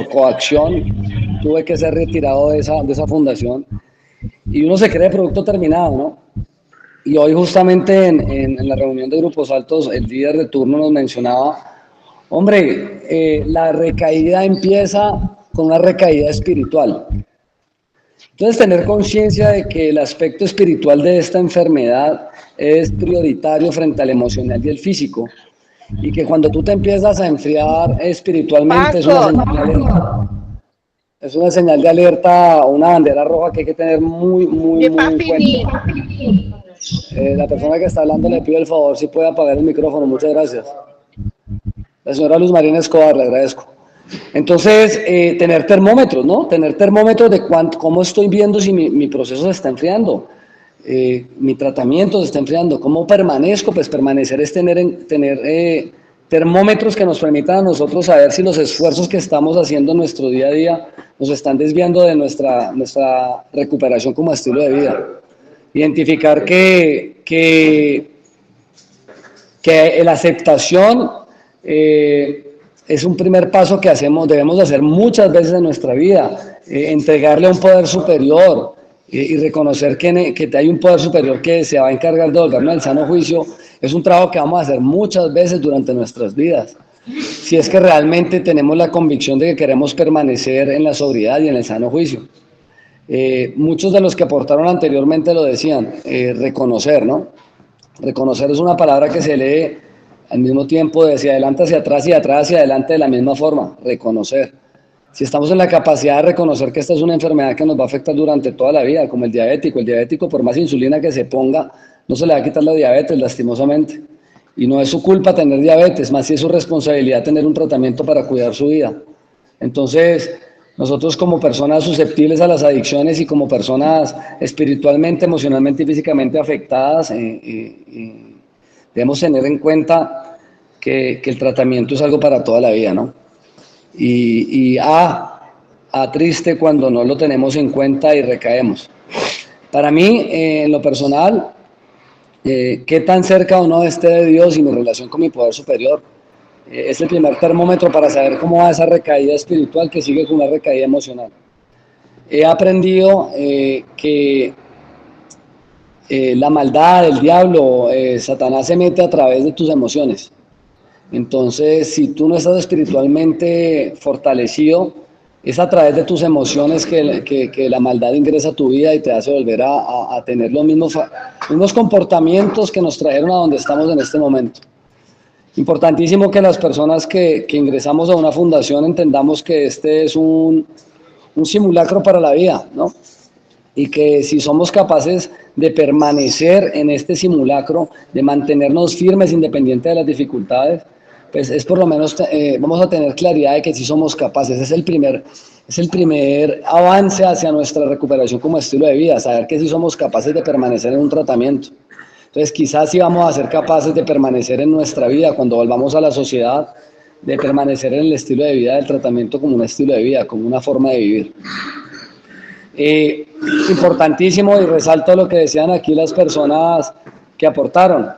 coacción, tuve que ser retirado de esa fundación. Y uno se cree producto terminado, ¿no? Y hoy justamente en la reunión de Grupos Altos, el líder de turno nos mencionaba, hombre, la recaída empieza con una recaída espiritual. Entonces, tener conciencia de que el aspecto espiritual de esta enfermedad es prioritario frente al emocional y el físico, y que cuando tú te empiezas a enfriar espiritualmente es una señal de alerta. Es una señal de alerta, una bandera roja que hay que tener muy en cuenta. La persona que está hablando le pido el favor si puede apagar el micrófono, muchas gracias. La señora Luz Marina Escobar, le agradezco. Entonces, tener termómetros, ¿no? Tener termómetros de cómo estoy viendo si mi proceso se está enfriando, mi tratamiento se está enfriando, cómo permanezco. Pues permanecer es tener termómetros que nos permitan a nosotros saber si los esfuerzos que estamos haciendo en nuestro día a día nos están desviando de nuestra recuperación como estilo de vida. Identificar que la aceptación es un primer paso que debemos hacer muchas veces en nuestra vida, entregarle a un poder superior y reconocer que hay un poder superior que se va a encargar de volvernos al sano juicio. Es un trabajo que vamos a hacer muchas veces durante nuestras vidas, si es que realmente tenemos la convicción de que queremos permanecer en la sobriedad y en el sano juicio. Muchos de los que aportaron anteriormente lo decían, reconocer, ¿no? Reconocer es una palabra que se lee al mismo tiempo de hacia adelante, hacia atrás y de atrás hacia adelante de la misma forma, reconocer. Si estamos en la capacidad de reconocer que esta es una enfermedad que nos va a afectar durante toda la vida, como el diabético por más insulina que se ponga, no se le va a quitar la diabetes, lastimosamente. Y no es su culpa tener diabetes, más si es su responsabilidad tener un tratamiento para cuidar su vida. Entonces, nosotros como personas susceptibles a las adicciones y como personas espiritualmente, emocionalmente y físicamente afectadas, debemos tener en cuenta que el tratamiento es algo para toda la vida, ¿no? Y triste cuando no lo tenemos en cuenta y recaemos. Para mí, en lo personal, qué tan cerca o no esté de Dios y mi relación con mi poder superior, es el primer termómetro para saber cómo va esa recaída espiritual que sigue con una recaída emocional. He aprendido que la maldad, el diablo, Satanás se mete a través de tus emociones. Entonces, si tú no estás espiritualmente fortalecido, es a través de tus emociones que la maldad ingresa a tu vida y te hace volver a tener los mismos comportamientos que nos trajeron a donde estamos en este momento. Importantísimo que las personas que ingresamos a una fundación entendamos que este es un simulacro para la vida, ¿no? Y que si somos capaces de permanecer en este simulacro, de mantenernos firmes independiente de las dificultades, pues es por lo menos vamos a tener claridad de que sí somos capaces. Es el primer avance hacia nuestra recuperación como estilo de vida, saber que sí somos capaces de permanecer en un tratamiento. Entonces quizás sí vamos a ser capaces de permanecer en nuestra vida cuando volvamos a la sociedad, de permanecer en el estilo de vida del tratamiento como un estilo de vida, como una forma de vivir. Importantísimo, y resalto lo que decían aquí las personas que aportaron,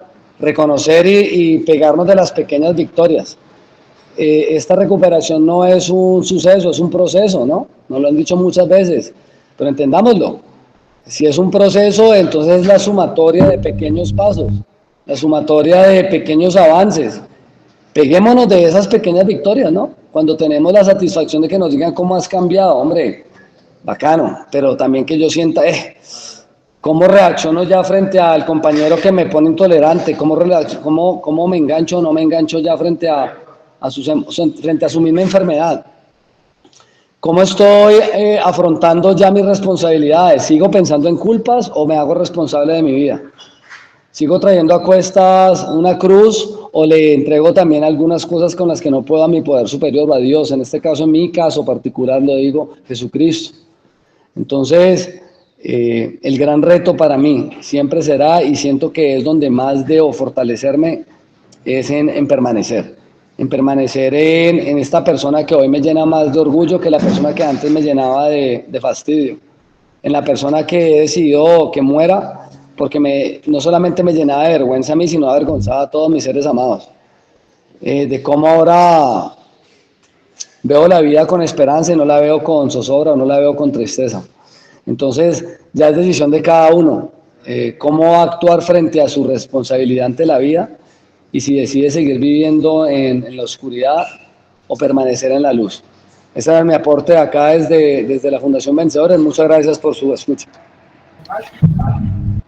reconocer y pegarnos de las pequeñas victorias. Esta recuperación no es un suceso, es un proceso, ¿no? Nos lo han dicho muchas veces, pero entendámoslo. Si es un proceso, entonces es la sumatoria de pequeños pasos, la sumatoria de pequeños avances. Peguémonos de esas pequeñas victorias, ¿no? Cuando tenemos la satisfacción de que nos digan cómo has cambiado, hombre, bacano, pero también que yo sienta, cómo reacciono ya frente al compañero que me pone intolerante, cómo me engancho o no me engancho ya frente a su misma enfermedad. ¿Cómo estoy afrontando ya mis responsabilidades? ¿Sigo pensando en culpas o me hago responsable de mi vida? ¿Sigo trayendo a cuestas una cruz o le entrego también algunas cosas con las que no puedo a mi poder superior, a Dios? En este caso, en mi caso particular, lo digo, Jesucristo. Entonces, el gran reto para mí siempre será, y siento que es donde más debo fortalecerme, es en permanecer. En permanecer en esta persona que hoy me llena más de orgullo que la persona que antes me llenaba de fastidio. En la persona que he decidido que muera, porque no solamente me llenaba de vergüenza a mí, sino avergonzaba a todos mis seres amados. De cómo ahora veo la vida con esperanza y no la veo con zozobra o no la veo con tristeza. Entonces, ya es decisión de cada uno cómo actuar frente a su responsabilidad ante la vida y si decide seguir viviendo en la oscuridad o permanecer en la luz. Ese es mi aporte acá desde la Fundación Vencedores. Muchas gracias por su escucha.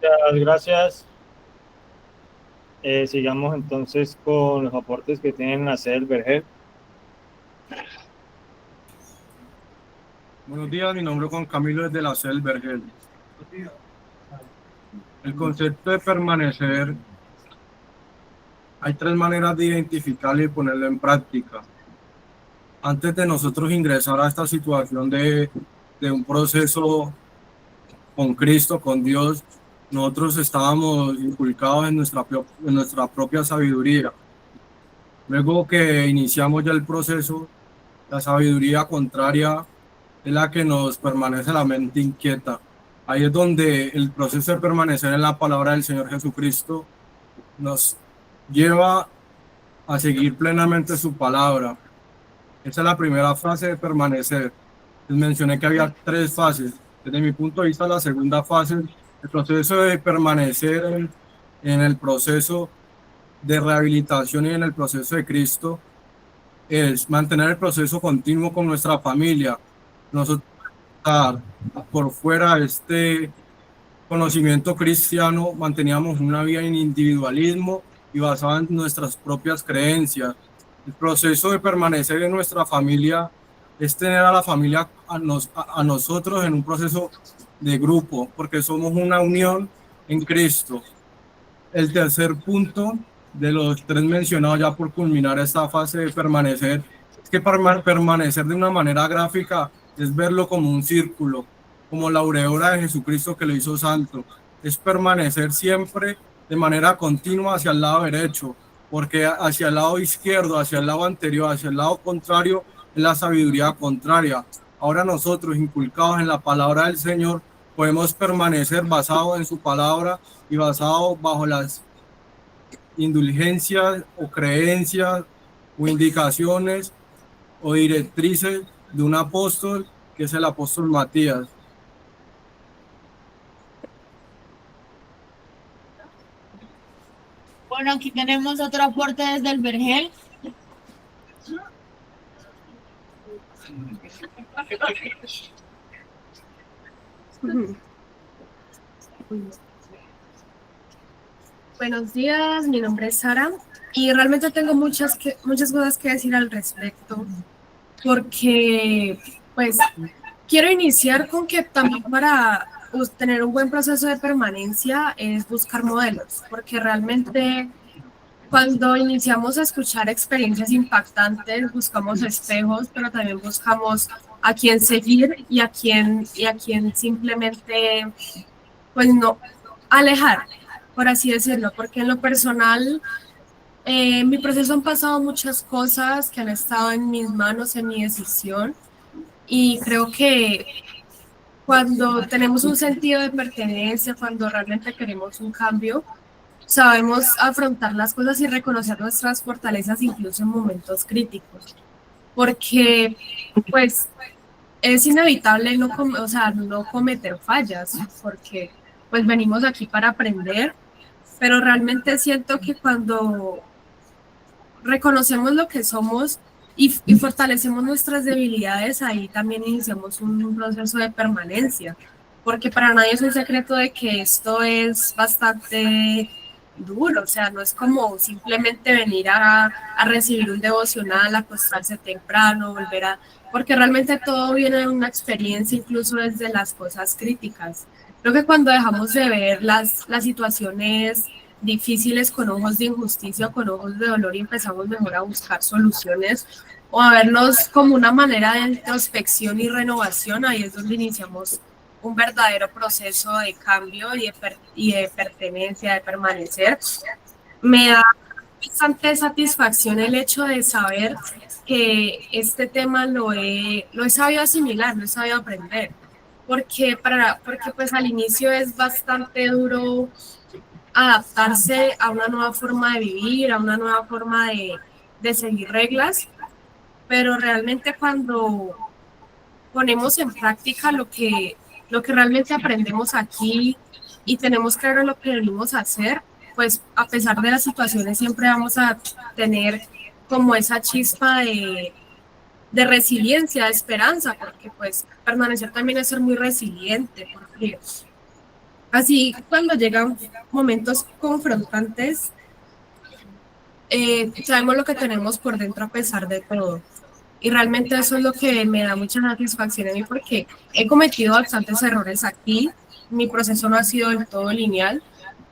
Muchas gracias. Sigamos entonces con los aportes que tienen la sede del Vergel. Buenos días, mi nombre es Juan Camilo desde la sede del Vergel. El concepto de permanecer, hay tres maneras de identificarlo y ponerlo en práctica. Antes de nosotros ingresar a esta situación de un proceso con Cristo, con Dios, nosotros estábamos inculcados en nuestra propia sabiduría. Luego que iniciamos ya el proceso, la sabiduría contraria es la que nos permanece la mente inquieta. Ahí es donde el proceso de permanecer en la palabra del Señor Jesucristo nos lleva a seguir plenamente su palabra. Esa es la primera fase de permanecer. Les mencioné que había tres fases. Desde mi punto de vista, la segunda fase, el proceso de permanecer en el proceso de rehabilitación y en el proceso de Cristo, es mantener el proceso continuo con nuestra familia. Nosotros por fuera de este conocimiento cristiano manteníamos una vida en individualismo y basada en nuestras propias creencias. El proceso de permanecer en nuestra familia es tener a la familia, a nosotros en un proceso de grupo, porque somos una unión en Cristo. El tercer punto de los tres mencionados ya por culminar esta fase de permanecer, es que permanecer de una manera gráfica es verlo como un círculo, como la aureola de Jesucristo que lo hizo santo. Es permanecer siempre de manera continua hacia el lado derecho, porque hacia el lado izquierdo, hacia el lado anterior, hacia el lado contrario, es la sabiduría contraria. Ahora nosotros, inculcados en la palabra del Señor, podemos permanecer basados en su palabra y basados bajo las indulgencias o creencias o indicaciones o directrices de un apóstol que es el apóstol Matías. Bueno, aquí tenemos otro aporte desde el Vergel. Buenos días, mi nombre es Sara y realmente tengo muchas cosas que decir al respecto, porque pues quiero iniciar con que también para tener un buen proceso de permanencia es buscar modelos, porque realmente cuando iniciamos a escuchar experiencias impactantes buscamos espejos, pero también buscamos a quién seguir y a quién simplemente pues no alejar, por así decirlo, porque en lo personal, en mi proceso han pasado muchas cosas que han estado en mis manos, en mi decisión, y creo que cuando tenemos un sentido de pertenencia, cuando realmente queremos un cambio, sabemos afrontar las cosas y reconocer nuestras fortalezas incluso en momentos críticos, porque pues es inevitable o sea, no cometer fallas, porque pues venimos aquí para aprender, pero realmente siento que cuando reconocemos lo que somos y fortalecemos nuestras debilidades, ahí también iniciamos un proceso de permanencia, porque para nadie es un secreto de que esto es bastante duro, o sea, no es como simplemente venir a recibir un devocional, acostarse temprano, volver a... porque realmente todo viene de una experiencia, incluso desde las cosas críticas. Creo que cuando dejamos de ver las situaciones difíciles con ojos de injusticia o con ojos de dolor y empezamos mejor a buscar soluciones o a vernos como una manera de introspección y renovación, ahí es donde iniciamos un verdadero proceso de cambio y de pertenencia, de permanecer. Me da bastante satisfacción el hecho de saber que este tema lo he sabido asimilar, lo he sabido aprender, porque pues al inicio es bastante duro adaptarse a una nueva forma de vivir, a una nueva forma de seguir reglas, pero realmente cuando ponemos en práctica lo que realmente aprendemos aquí y tenemos claro lo que venimos a hacer, pues a pesar de las situaciones siempre vamos a tener como esa chispa de resiliencia, de esperanza, porque pues permanecer también es ser muy resiliente, porque así cuando llegan momentos confrontantes, sabemos lo que tenemos por dentro a pesar de todo. Y realmente eso es lo que me da mucha satisfacción a mí porque he cometido bastantes errores aquí. Mi proceso no ha sido del todo lineal,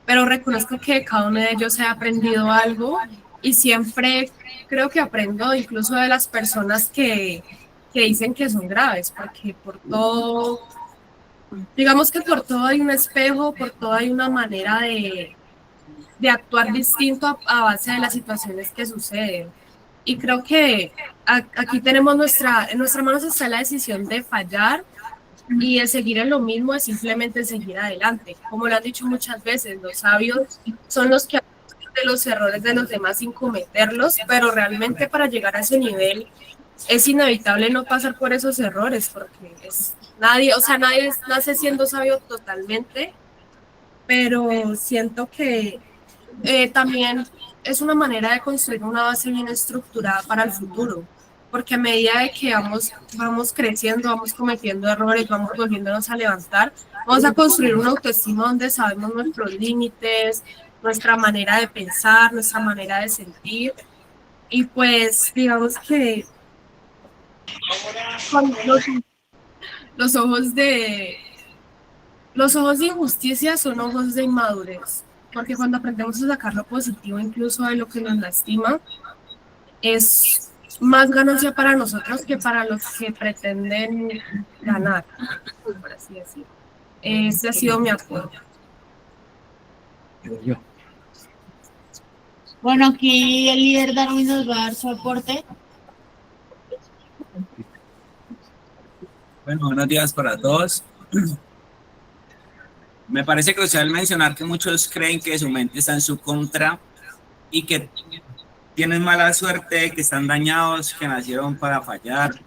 pero reconozco que de cada uno de ellos he aprendido algo y siempre creo que aprendo incluso de las personas que dicen que son graves, porque por todo, digamos que por todo hay un espejo, por todo hay una manera de actuar distinto a base de las situaciones que suceden. Y creo que aquí tenemos en nuestras manos está la decisión de fallar y de seguir en lo mismo, de simplemente seguir adelante. Como lo han dicho muchas veces, los sabios son los que aprenden de los errores de los demás sin cometerlos, pero realmente para llegar a ese nivel es inevitable no pasar por esos errores, porque nadie nace siendo sabio totalmente, pero siento que también es una manera de construir una base bien estructurada para el futuro, porque a medida de que vamos creciendo, vamos cometiendo errores, vamos volviéndonos a levantar, vamos a construir una autoestima donde sabemos nuestros límites, nuestra manera de pensar, nuestra manera de sentir, y pues digamos que con los ojos de injusticia son ojos de inmadurez, porque cuando aprendemos a sacar lo positivo incluso de lo que nos lastima, es más ganancia para nosotros que para los que pretenden ganar, por así decirlo. Ese ha sido mi apoyo. Bueno, aquí el líder Darwin nos va a dar su aporte. Bueno, buenos días para todos. Me parece crucial mencionar que muchos creen que su mente está en su contra y que tienen mala suerte, que están dañados, que nacieron para fallar.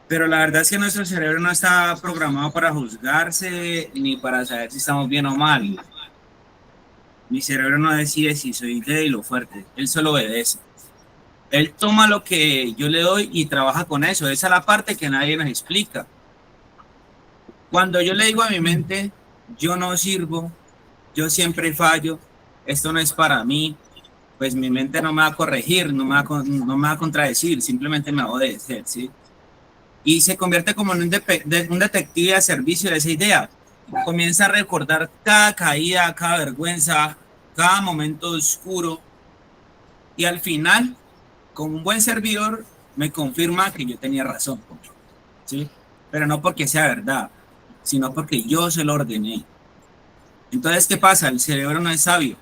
Pero la verdad es que nuestro cerebro no está programado para juzgarse ni para saber si estamos bien o mal. Mi cerebro no decide si soy débil o fuerte, él solo obedece. Él toma lo que yo le doy y trabaja con eso. Esa es la parte que nadie nos explica. Cuando yo le digo a mi mente, yo no sirvo, yo siempre fallo, esto no es para mí, pues mi mente no me va a corregir, no me va a contradecir, simplemente me va a obedecer, ¿sí? Y se convierte como en un detective al servicio de esa idea. Comienza a recordar cada caída, cada vergüenza, cada momento oscuro. Y al final, como un buen servidor, me confirma que yo tenía razón, ¿sí? Pero no porque sea verdad, sino porque yo se lo ordené. Entonces, ¿qué pasa? El cerebro no es sabio,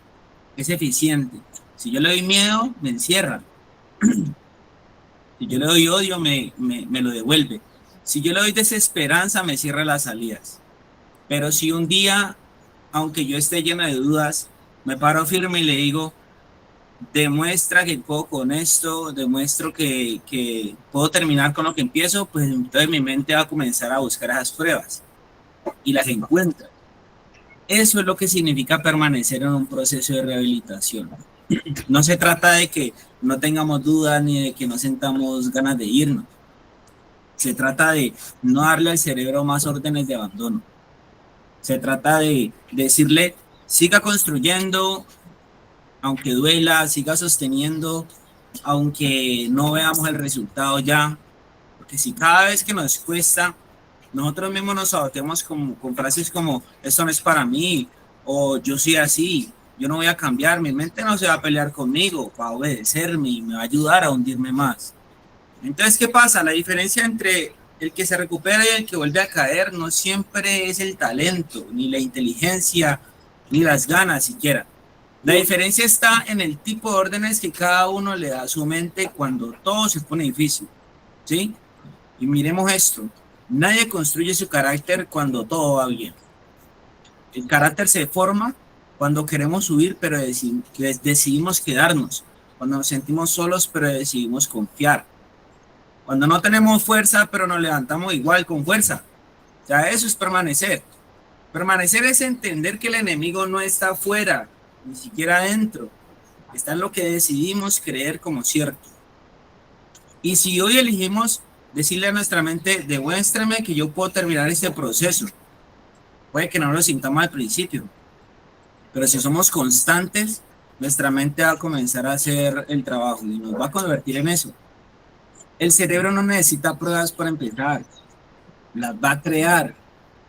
es eficiente. Si yo le doy miedo, me encierra. Si yo le doy odio, me lo devuelve. Si yo le doy desesperanza, me cierra las salidas. Pero si un día, aunque yo esté llena de dudas, me paro firme y le digo, demuestra que puedo con esto, demuestro que puedo terminar con lo que empiezo, pues entonces mi mente va a comenzar a buscar esas pruebas y las encuentra. Eso es lo que significa permanecer en un proceso de rehabilitación. No se trata de que no tengamos dudas ni de que no sentamos ganas de irnos. Se trata de no darle al cerebro más órdenes de abandono. Se trata de decirle, siga construyendo, aunque duela, siga sosteniendo, aunque no veamos el resultado ya. Porque si cada vez que nos cuesta, nosotros mismos nos saboteamos con frases como, esto no es para mí, o yo soy así, yo no voy a cambiar, mi mente no se va a pelear conmigo, va a obedecerme y me va a ayudar a hundirme más. Entonces, ¿qué pasa? La diferencia entre el que se recupera y el que vuelve a caer no siempre es el talento, ni la inteligencia, ni las ganas siquiera. La diferencia está en el tipo de órdenes que cada uno le da a su mente cuando todo se pone difícil, ¿sí? Y miremos esto, nadie construye su carácter cuando todo va bien. El carácter se forma cuando queremos subir, pero decidimos quedarnos, cuando nos sentimos solos, pero decidimos confiar, cuando no tenemos fuerza, pero nos levantamos igual con fuerza. O sea, eso es permanecer. Permanecer es entender que el enemigo no está afuera, ni siquiera adentro, está en lo que decidimos creer como cierto. Y si hoy elegimos decirle a nuestra mente, demuéstrame que yo puedo terminar este proceso, puede que no lo sintamos al principio, pero si somos constantes, nuestra mente va a comenzar a hacer el trabajo y nos va a convertir en eso. El cerebro no necesita pruebas para empezar, las va a crear.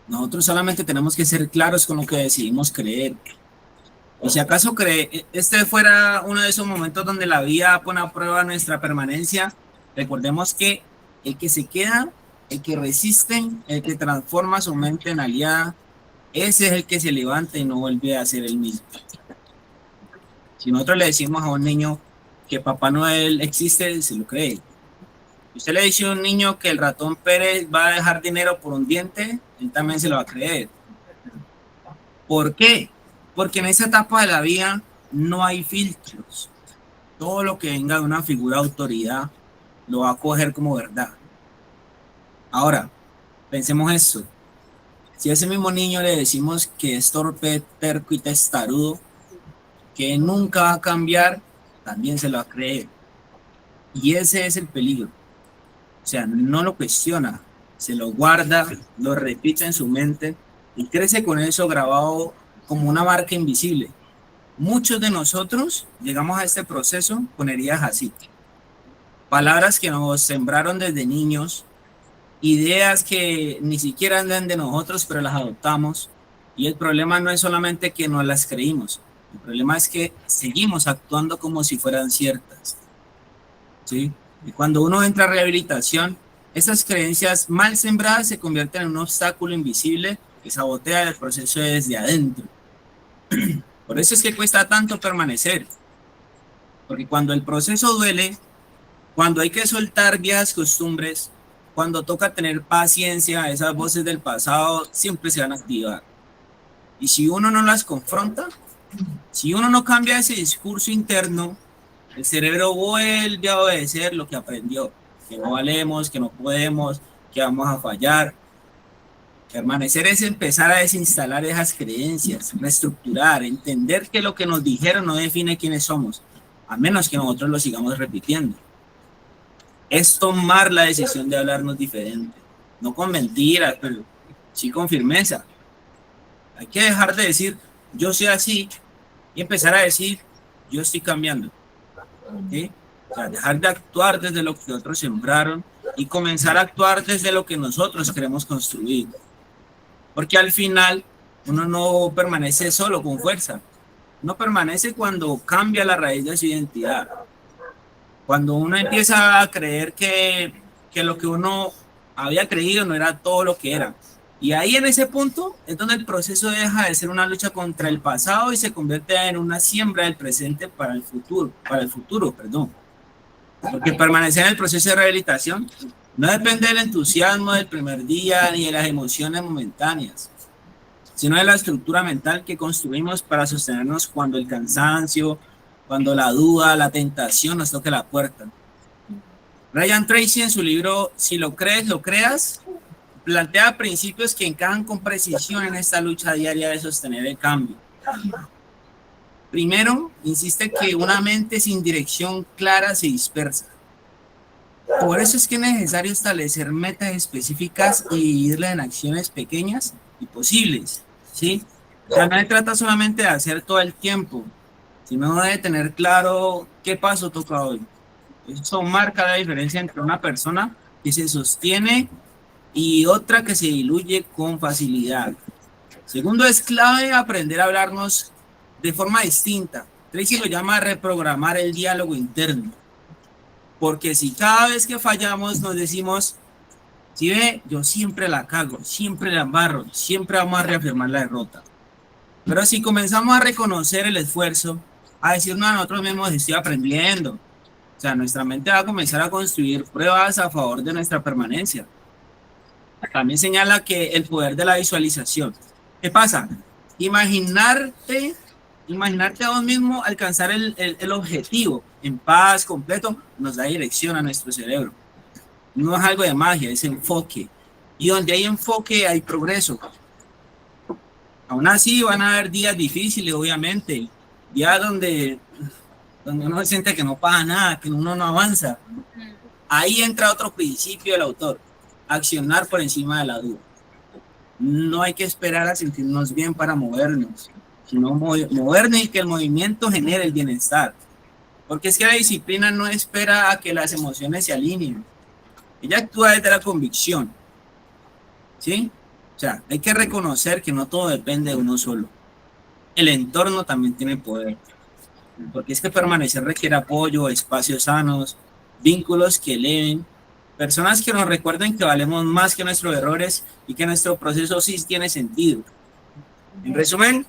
Nosotros solamente tenemos que ser claros con lo que decidimos creer. Y si acaso este fuera uno de esos momentos donde la vida pone a prueba nuestra permanencia, recordemos que el que se queda, el que resiste, el que transforma su mente en aliada, ese es el que se levanta y no vuelve a ser el mismo. Si nosotros le decimos a un niño que Papá Noel existe, se lo cree. Si usted le dice a un niño que el ratón Pérez va a dejar dinero por un diente, él también se lo va a creer. ¿Por qué? Porque en esa etapa de la vida no hay filtros. Todo lo que venga de una figura de autoridad lo va a coger como verdad. Ahora, pensemos esto. Si a ese mismo niño le decimos que es torpe, terco y testarudo, que nunca va a cambiar, también se lo va a creer. Y ese es el peligro. O sea, no lo cuestiona, se lo guarda, lo repite en su mente y crece con eso grabado como una marca invisible. Muchos de nosotros llegamos a este proceso con heridas así. Palabras que nos sembraron desde niños, ideas que ni siquiera andan de nosotros, pero las adoptamos. Y el problema no es solamente que no las creímos, el problema es que seguimos actuando como si fueran ciertas. ¿Sí? Y cuando uno entra a rehabilitación, esas creencias mal sembradas se convierten en un obstáculo invisible que sabotea el proceso desde adentro. Por eso es que cuesta tanto permanecer, porque cuando el proceso duele, cuando hay que soltar viejas costumbres, cuando toca tener paciencia, esas voces del pasado siempre se van a activar. Y si uno no las confronta, si uno no cambia ese discurso interno, el cerebro vuelve a obedecer lo que aprendió, que no valemos, que no podemos, que vamos a fallar. Permanecer es empezar a desinstalar esas creencias, reestructurar, entender que lo que nos dijeron no define quiénes somos, a menos que nosotros lo sigamos repitiendo. Es tomar la decisión de hablarnos diferente, no con mentiras, pero sí con firmeza. Hay que dejar de decir, yo soy así, y empezar a decir, yo estoy cambiando. ¿Sí? O sea, dejar de actuar desde lo que otros sembraron y comenzar a actuar desde lo que nosotros queremos construir. Porque al final uno no permanece solo con fuerza, uno permanece cuando cambia la raíz de su identidad. Cuando uno empieza a creer que lo que uno había creído no era todo lo que era. Y ahí en ese punto es donde el proceso deja de ser una lucha contra el pasado y se convierte en una siembra del presente para el futuro, Porque permanecer en el proceso de rehabilitación no depende del entusiasmo del primer día ni de las emociones momentáneas, sino de la estructura mental que construimos para sostenernos cuando el cansancio, cuando la duda, la tentación nos toque la puerta. Brian Tracy en su libro Si lo crees, lo creas, plantea principios que encajan con precisión en esta lucha diaria de sostener el cambio. Primero, insiste que una mente sin dirección clara se dispersa. Por eso es que es necesario establecer metas específicas y dividirlas en acciones pequeñas y posibles, ¿sí? O sea, no se trata solamente de hacer todo el tiempo, sino de tener claro qué paso toca hoy. Eso marca la diferencia entre una persona que se sostiene y otra que se diluye con facilidad. Segundo, es clave aprender a hablarnos de forma distinta. Tracy lo llama reprogramar el diálogo interno. Porque si cada vez que fallamos nos decimos, si ve, yo siempre la cago, siempre la embarro, siempre vamos a reafirmar la derrota. Pero si comenzamos a reconocer el esfuerzo, a decirnos a nosotros mismos, estoy aprendiendo. O sea, nuestra mente va a comenzar a construir pruebas a favor de nuestra permanencia. También señala que el poder de la visualización. ¿Qué pasa? Imaginarte a vos mismo alcanzar el objetivo en paz, completo, nos da dirección a nuestro cerebro. No es algo de magia, es enfoque. Y donde hay enfoque hay progreso. Aún así van a haber días difíciles, obviamente. Días donde uno siente que no pasa nada, que uno no avanza. Ahí entra otro principio del autor. Accionar por encima de la duda. No hay que esperar a sentirnos bien para movernos, sino movernos y que el movimiento genere el bienestar. Porque es que la disciplina no espera a que las emociones se alineen. Ella actúa desde la convicción. ¿Sí? O sea, hay que reconocer que no todo depende de uno solo. El entorno también tiene poder. Porque es que permanecer requiere apoyo, espacios sanos, vínculos que eleven, personas que nos recuerden que valemos más que nuestros errores y que nuestro proceso sí tiene sentido. En resumen,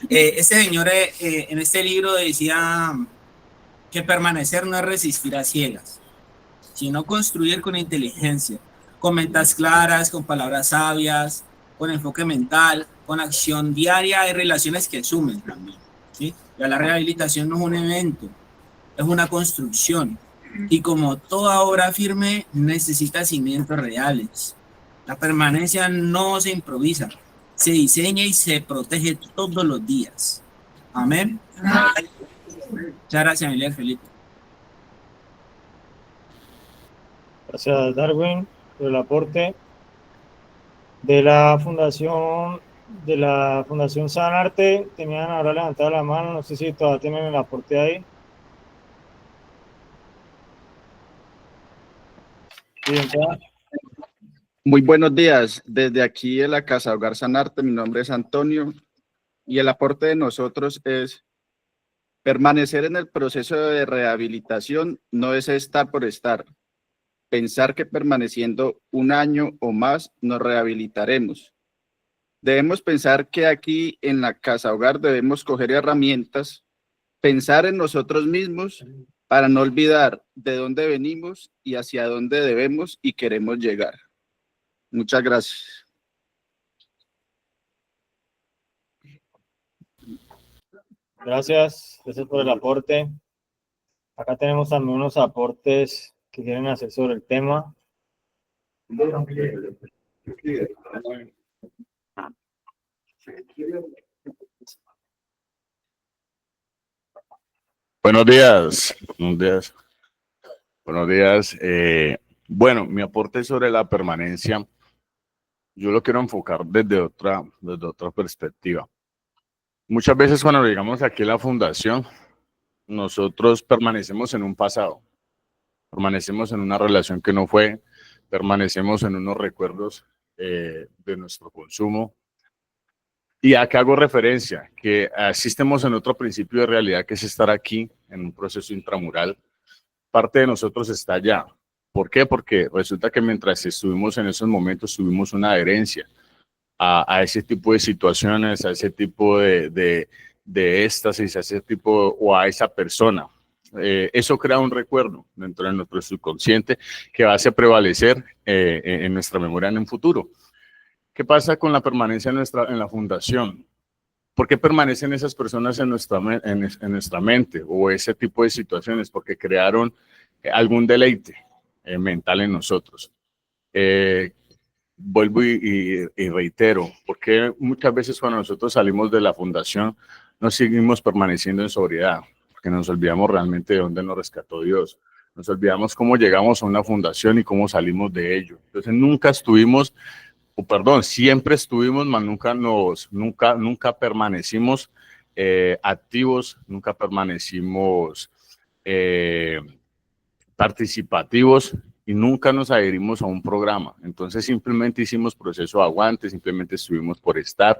este señor en este libro decía que permanecer no es resistir a ciegas, sino construir con inteligencia, con metas claras, con palabras sabias, con enfoque mental, con acción diaria y relaciones que sumen también, ¿sí? Ya la rehabilitación no es un evento, es una construcción. Y como toda obra firme, necesita cimientos reales. La permanencia no se improvisa, se diseña y se protege todos los días. Amén. Muchas gracias, Miguel Felipe. Gracias, Darwin, por el aporte. De la Fundación Sanarte, tenían ahora levantado la mano, no sé si todavía tienen el aporte ahí. Bien, muy buenos días, desde aquí de la Casa Hogar Sanarte, mi nombre es Antonio y el aporte de nosotros es permanecer en el proceso de rehabilitación no es estar por estar, pensar que permaneciendo un año o más nos rehabilitaremos. Debemos pensar que aquí en la Casa Hogar debemos coger herramientas, pensar en nosotros mismos para no olvidar de dónde venimos y hacia dónde debemos y queremos llegar. Muchas gracias. Gracias por el aporte. Acá tenemos también unos aportes que quieren hacer sobre el tema. Buenos días. Buenos días. Buenos días. Bueno, mi aporte sobre la permanencia, yo lo quiero enfocar desde otra perspectiva. Muchas veces cuando llegamos aquí a la fundación, nosotros permanecemos en un pasado, permanecemos en una relación que no fue, permanecemos en unos recuerdos de nuestro consumo. Y acá hago referencia, que asistemos en otro principio de realidad, que es estar aquí en un proceso intramural. Parte de nosotros está allá. ¿Por qué? Porque resulta que mientras estuvimos en esos momentos, tuvimos una adherencia a ese tipo de situaciones, a ese tipo de éxtasis, a ese tipo o a esa persona. Eso crea un recuerdo dentro de nuestro subconsciente que va a hacer prevalecer en nuestra memoria en un futuro. ¿Qué pasa con la permanencia en la fundación? ¿Por qué permanecen esas personas en nuestra mente o ese tipo de situaciones? Porque crearon algún deleite mental en nosotros. Vuelvo y reitero, porque muchas veces cuando nosotros salimos de la fundación no seguimos permaneciendo en sobriedad, porque nos olvidamos realmente de dónde nos rescató Dios. Nos olvidamos cómo llegamos a una fundación y cómo salimos de ello. Entonces nunca estuvimos, o perdón, siempre estuvimos, mas nunca permanecimos activos, nunca permanecimos participativos y nunca nos adherimos a un programa. Entonces simplemente hicimos proceso de aguante, simplemente estuvimos por estar,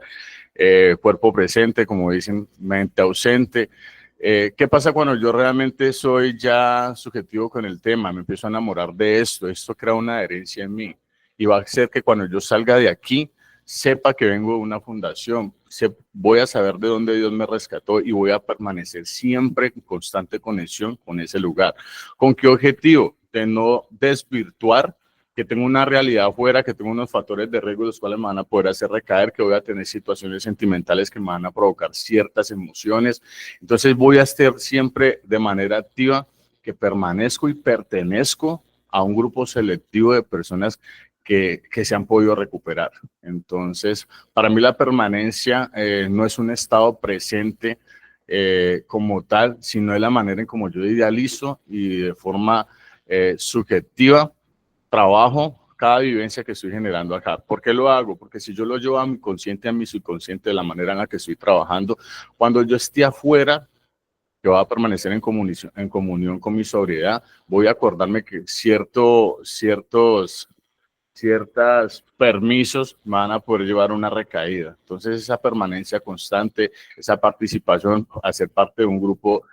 cuerpo presente, como dicen, mente ausente. ¿Qué pasa cuando yo realmente soy ya subjetivo con el tema? Me empiezo a enamorar de esto crea una adherencia en mí y va a hacer que cuando yo salga de aquí, sepa que vengo de una fundación, voy a saber de dónde Dios me rescató y voy a permanecer siempre en constante conexión con ese lugar. ¿Con qué objetivo? De no desvirtuar que tengo una realidad afuera, que tengo unos factores de riesgo los cuales me van a poder hacer recaer, que voy a tener situaciones sentimentales que me van a provocar ciertas emociones. Entonces voy a estar siempre de manera activa, que permanezco y pertenezco a un grupo selectivo de personas que se han podido recuperar. Entonces, para mí la permanencia no es un estado presente como tal, sino es la manera en como yo idealizo y de forma subjetiva trabajo cada vivencia que estoy generando acá. ¿Por qué lo hago? Porque si yo lo llevo a mi consciente, a mi subconsciente, de la manera en la que estoy trabajando, cuando yo esté afuera, que va a permanecer en comunión con mi sobriedad, voy a acordarme que ciertos permisos van a poder llevar a una recaída. Entonces esa permanencia constante, esa participación, hacer parte de un grupo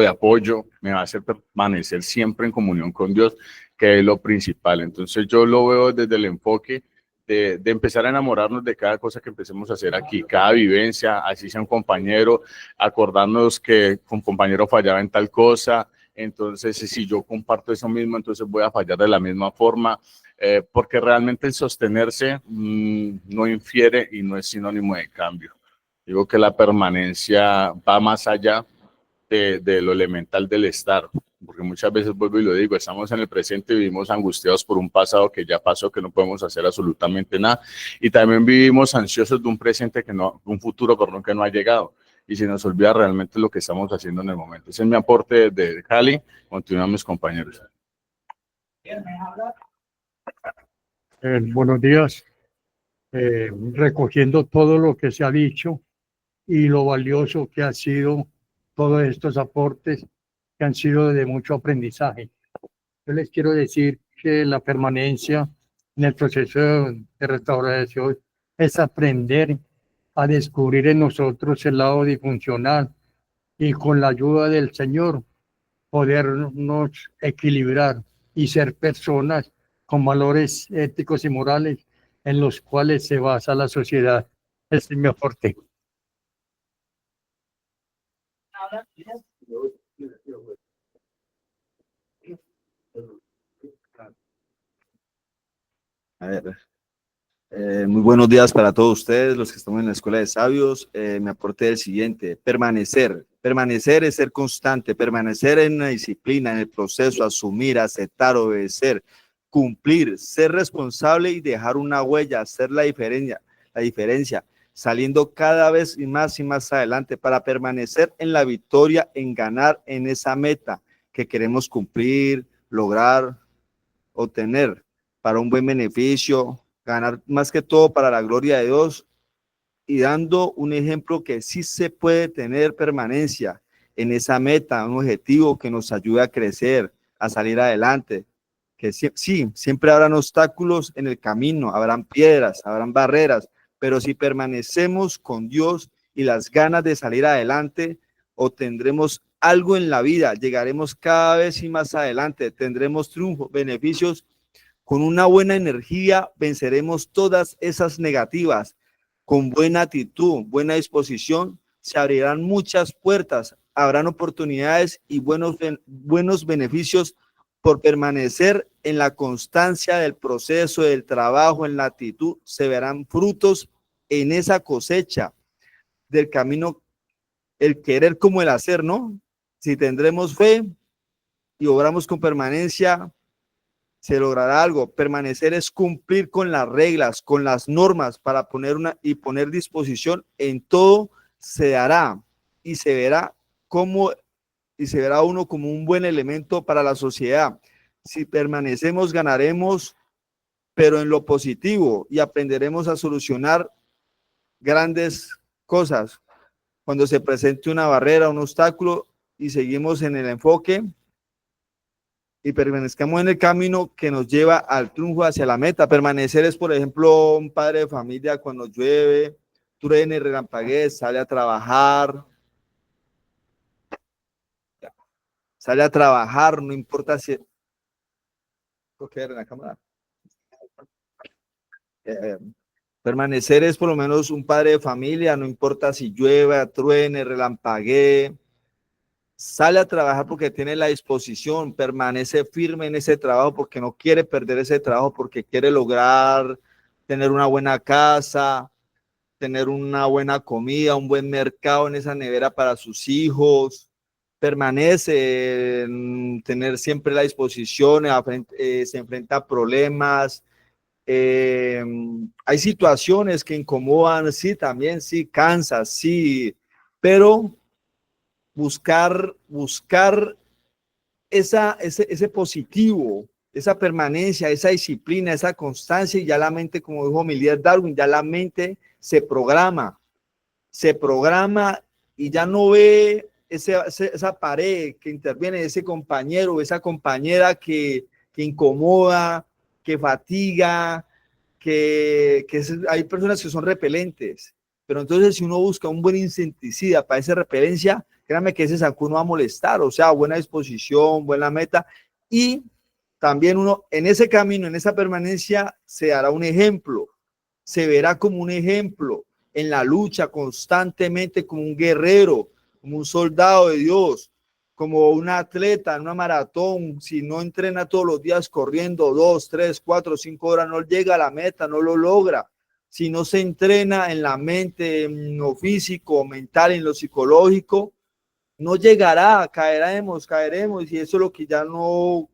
de apoyo, me va a hacer permanecer siempre en comunión con Dios, que es lo principal. Entonces yo lo veo desde el enfoque de empezar a enamorarnos de cada cosa que empecemos a hacer aquí, cada vivencia, así sea un compañero, acordarnos que un compañero fallaba en tal cosa. Entonces, si yo comparto eso mismo, entonces voy a fallar de la misma forma, porque realmente el sostenerse no infiere y no es sinónimo de cambio. Digo que la permanencia va más allá de lo elemental del estar, porque muchas veces vuelvo y lo digo, estamos en el presente y vivimos angustiados por un pasado que ya pasó, que no podemos hacer absolutamente nada, y también vivimos ansiosos de un presente un futuro, perdón, que no ha llegado. Y se nos olvida realmente lo que estamos haciendo en el momento. Ese es mi aporte desde Cali. Continúan mis compañeros. Buenos días. Recogiendo todo lo que se ha dicho y lo valioso que ha sido todos estos aportes que han sido de mucho aprendizaje. Yo les quiero decir que la permanencia en el proceso de restauración es aprender a descubrir en nosotros el lado disfuncional y con la ayuda del Señor podernos equilibrar y ser personas con valores éticos y morales en los cuales se basa la sociedad. Ese es mi aporte. A ver, muy buenos días para todos ustedes, los que estamos en la Escuela de Sabios. Me aporte el siguiente: permanecer. Permanecer es ser constante, permanecer en una disciplina, en el proceso, asumir, aceptar, obedecer, cumplir, ser responsable y dejar una huella, hacer la diferencia, saliendo cada vez más y más adelante para permanecer en la victoria, en ganar en esa meta que queremos cumplir, lograr, obtener para un buen beneficio, ganar más que todo para la gloria de Dios y dando un ejemplo que sí se puede tener permanencia en esa meta, un objetivo que nos ayude a crecer, a salir adelante. Que sí, siempre habrán obstáculos en el camino, habrán piedras, habrán barreras, pero si permanecemos con Dios y las ganas de salir adelante, obtendremos algo en la vida, llegaremos cada vez y más adelante, tendremos triunfos, beneficios. Con una buena energía venceremos todas esas negativas. Con buena actitud, buena disposición, se abrirán muchas puertas, habrán oportunidades y buenos beneficios por permanecer en la constancia del proceso, del trabajo, en la actitud. Se verán frutos en esa cosecha del camino, el querer como el hacer, ¿no? Si tendremos fe y obramos con permanencia, se logrará algo. Permanecer es cumplir con las reglas, con las normas para poner disposición en todo, se hará y se verá uno como un buen elemento para la sociedad. Si permanecemos, ganaremos, pero en lo positivo, y aprenderemos a solucionar grandes cosas. Cuando se presente una barrera, un obstáculo, y seguimos en el enfoque y permanezcamos en el camino que nos lleva al triunfo, hacia la meta. Permanecer es, por ejemplo, un padre de familia cuando llueve, truene, relampaguee, sale a trabajar, no importa si... en la cámara. Permanecer es por lo menos un padre de familia, no importa si llueve, truene, relampaguee, sale a trabajar porque tiene la disposición, permanece firme en ese trabajo porque no quiere perder ese trabajo, porque quiere lograr tener una buena casa, tener una buena comida, un buen mercado en esa nevera para sus hijos. Permanece en tener siempre la disposición, se enfrenta a problemas. Hay situaciones que incomodan, sí, también, sí, cansa, sí, pero buscar ese positivo, esa permanencia, esa disciplina, esa constancia, y ya la mente, como dijo Miller Darwin, ya la mente se programa y ya no ve esa pared que interviene, ese compañero, esa compañera que incomoda, que fatiga, hay personas que son repelentes, pero entonces si uno busca un buen insecticida para esa repelencia, créanme que ese zancudo no va a molestar, o sea, buena disposición, buena meta, y también uno en ese camino, en esa permanencia, se hará un ejemplo, se verá como un ejemplo en la lucha constantemente, como un guerrero, como un soldado de Dios, como un atleta en una maratón. Si no entrena todos los días corriendo 2, 3, 4, 5 horas, no llega a la meta, no lo logra. Si no se entrena en la mente, en lo físico, mental, en lo psicológico, no llegará, caeremos, y eso es lo que ya no,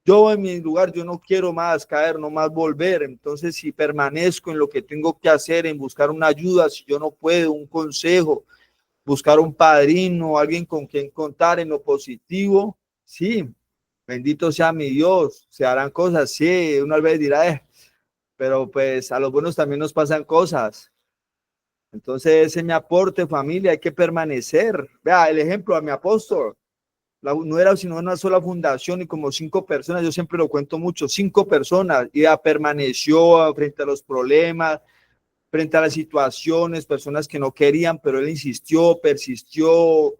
yo en mi lugar, yo no quiero más caer, no más volver. Entonces, si permanezco en lo que tengo que hacer, en buscar una ayuda, si yo no puedo, un consejo, buscar un padrino, alguien con quien contar en lo positivo, sí, bendito sea mi Dios, se harán cosas, sí, una vez dirá, pero pues a los buenos también nos pasan cosas. Entonces ese es mi aporte, familia, hay que permanecer. Vea el ejemplo a mi apóstol, no era sino una sola fundación y como 5 personas, yo siempre lo cuento mucho, 5 personas, y permaneció frente a los problemas, frente a las situaciones, personas que no querían, pero él insistió, persistió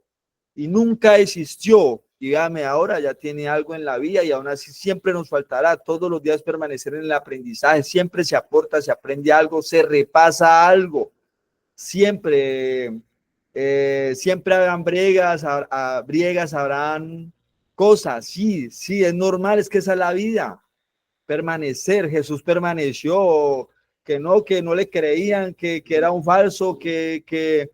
y nunca desistió. Dígame, ahora ya tiene algo en la vida y aún así siempre nos faltará todos los días permanecer en el aprendizaje, siempre se aporta, se aprende algo, se repasa algo, siempre habrán briegas, habrán cosas, sí, es normal, es que esa es la vida, permanecer. Jesús permaneció, que no le creían, que era un falso, que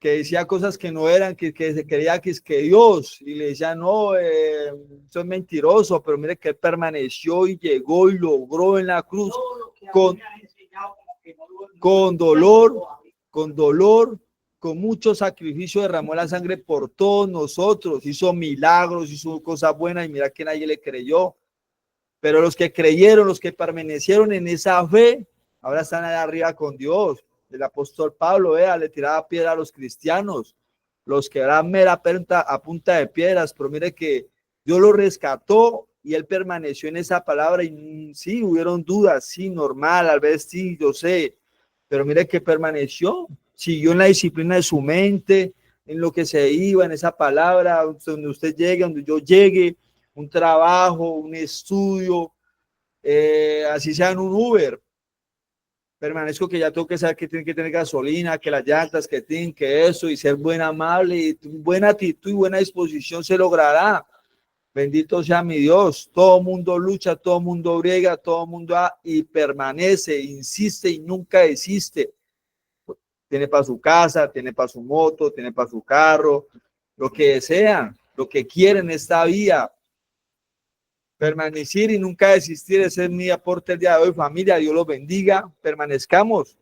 decía cosas que no eran, que se creía que es que Dios, y le decía, no, eso es mentiroso, pero mire que él permaneció y llegó y logró en la cruz con dolor, con mucho sacrificio, derramó la sangre por todos nosotros, hizo milagros, hizo cosas buenas, y mira que nadie le creyó. Pero los que creyeron, los que permanecieron en esa fe, ahora están allá arriba con Dios. El apóstol Pablo, le tiraba piedra a los cristianos, los que eran mera a punta de piedras, pero mire que Dios lo rescató y él permaneció en esa palabra. Y sí, hubieron dudas, sí, normal, a veces sí, yo sé, pero mire que permaneció, siguió en la disciplina de su mente, en lo que se iba, en esa palabra, donde usted llegue, donde yo llegue, un trabajo, un estudio, así sea en un Uber, permanezco que ya tengo que saber que tiene que tener gasolina, que las llantas, que tienen que eso, y ser buen, amable, y buena actitud y buena disposición se logrará. Bendito sea mi Dios. Todo mundo lucha, todo mundo briega, todo mundo y permanece, insiste y nunca desiste. Tiene para su casa, tiene para su moto, tiene para su carro, lo que desean, lo que quieren esta vida. Permanecer y nunca desistir, ese es mi aporte el día de hoy, familia. Dios los bendiga, permanezcamos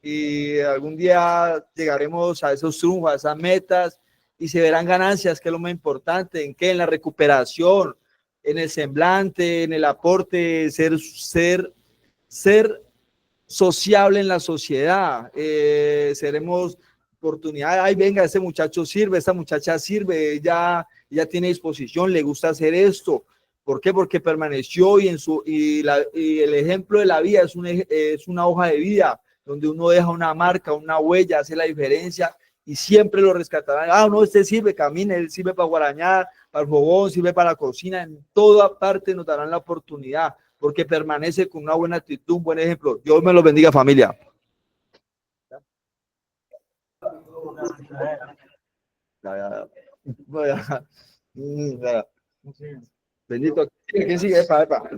y algún día llegaremos a esos triunfos, a esas metas y se verán ganancias, que es lo más importante. ¿En qué? En la recuperación, en el semblante, en el aporte, ser sociable en la sociedad. Seremos oportunidad. Ay, venga, ese muchacho sirve, esta muchacha sirve, ella tiene disposición, le gusta hacer esto. ¿Por qué? Porque permaneció y el ejemplo de la vida es una hoja de vida donde uno deja una marca, una huella, hace la diferencia y siempre lo rescatarán. Ah, no, este sirve, camina, él sirve para guarañar, para el fogón, sirve para la cocina, en toda parte nos darán la oportunidad porque permanece con una buena actitud, un buen ejemplo. Dios me lo bendiga, familia. Bendito. ¿Quién sigue? Epa.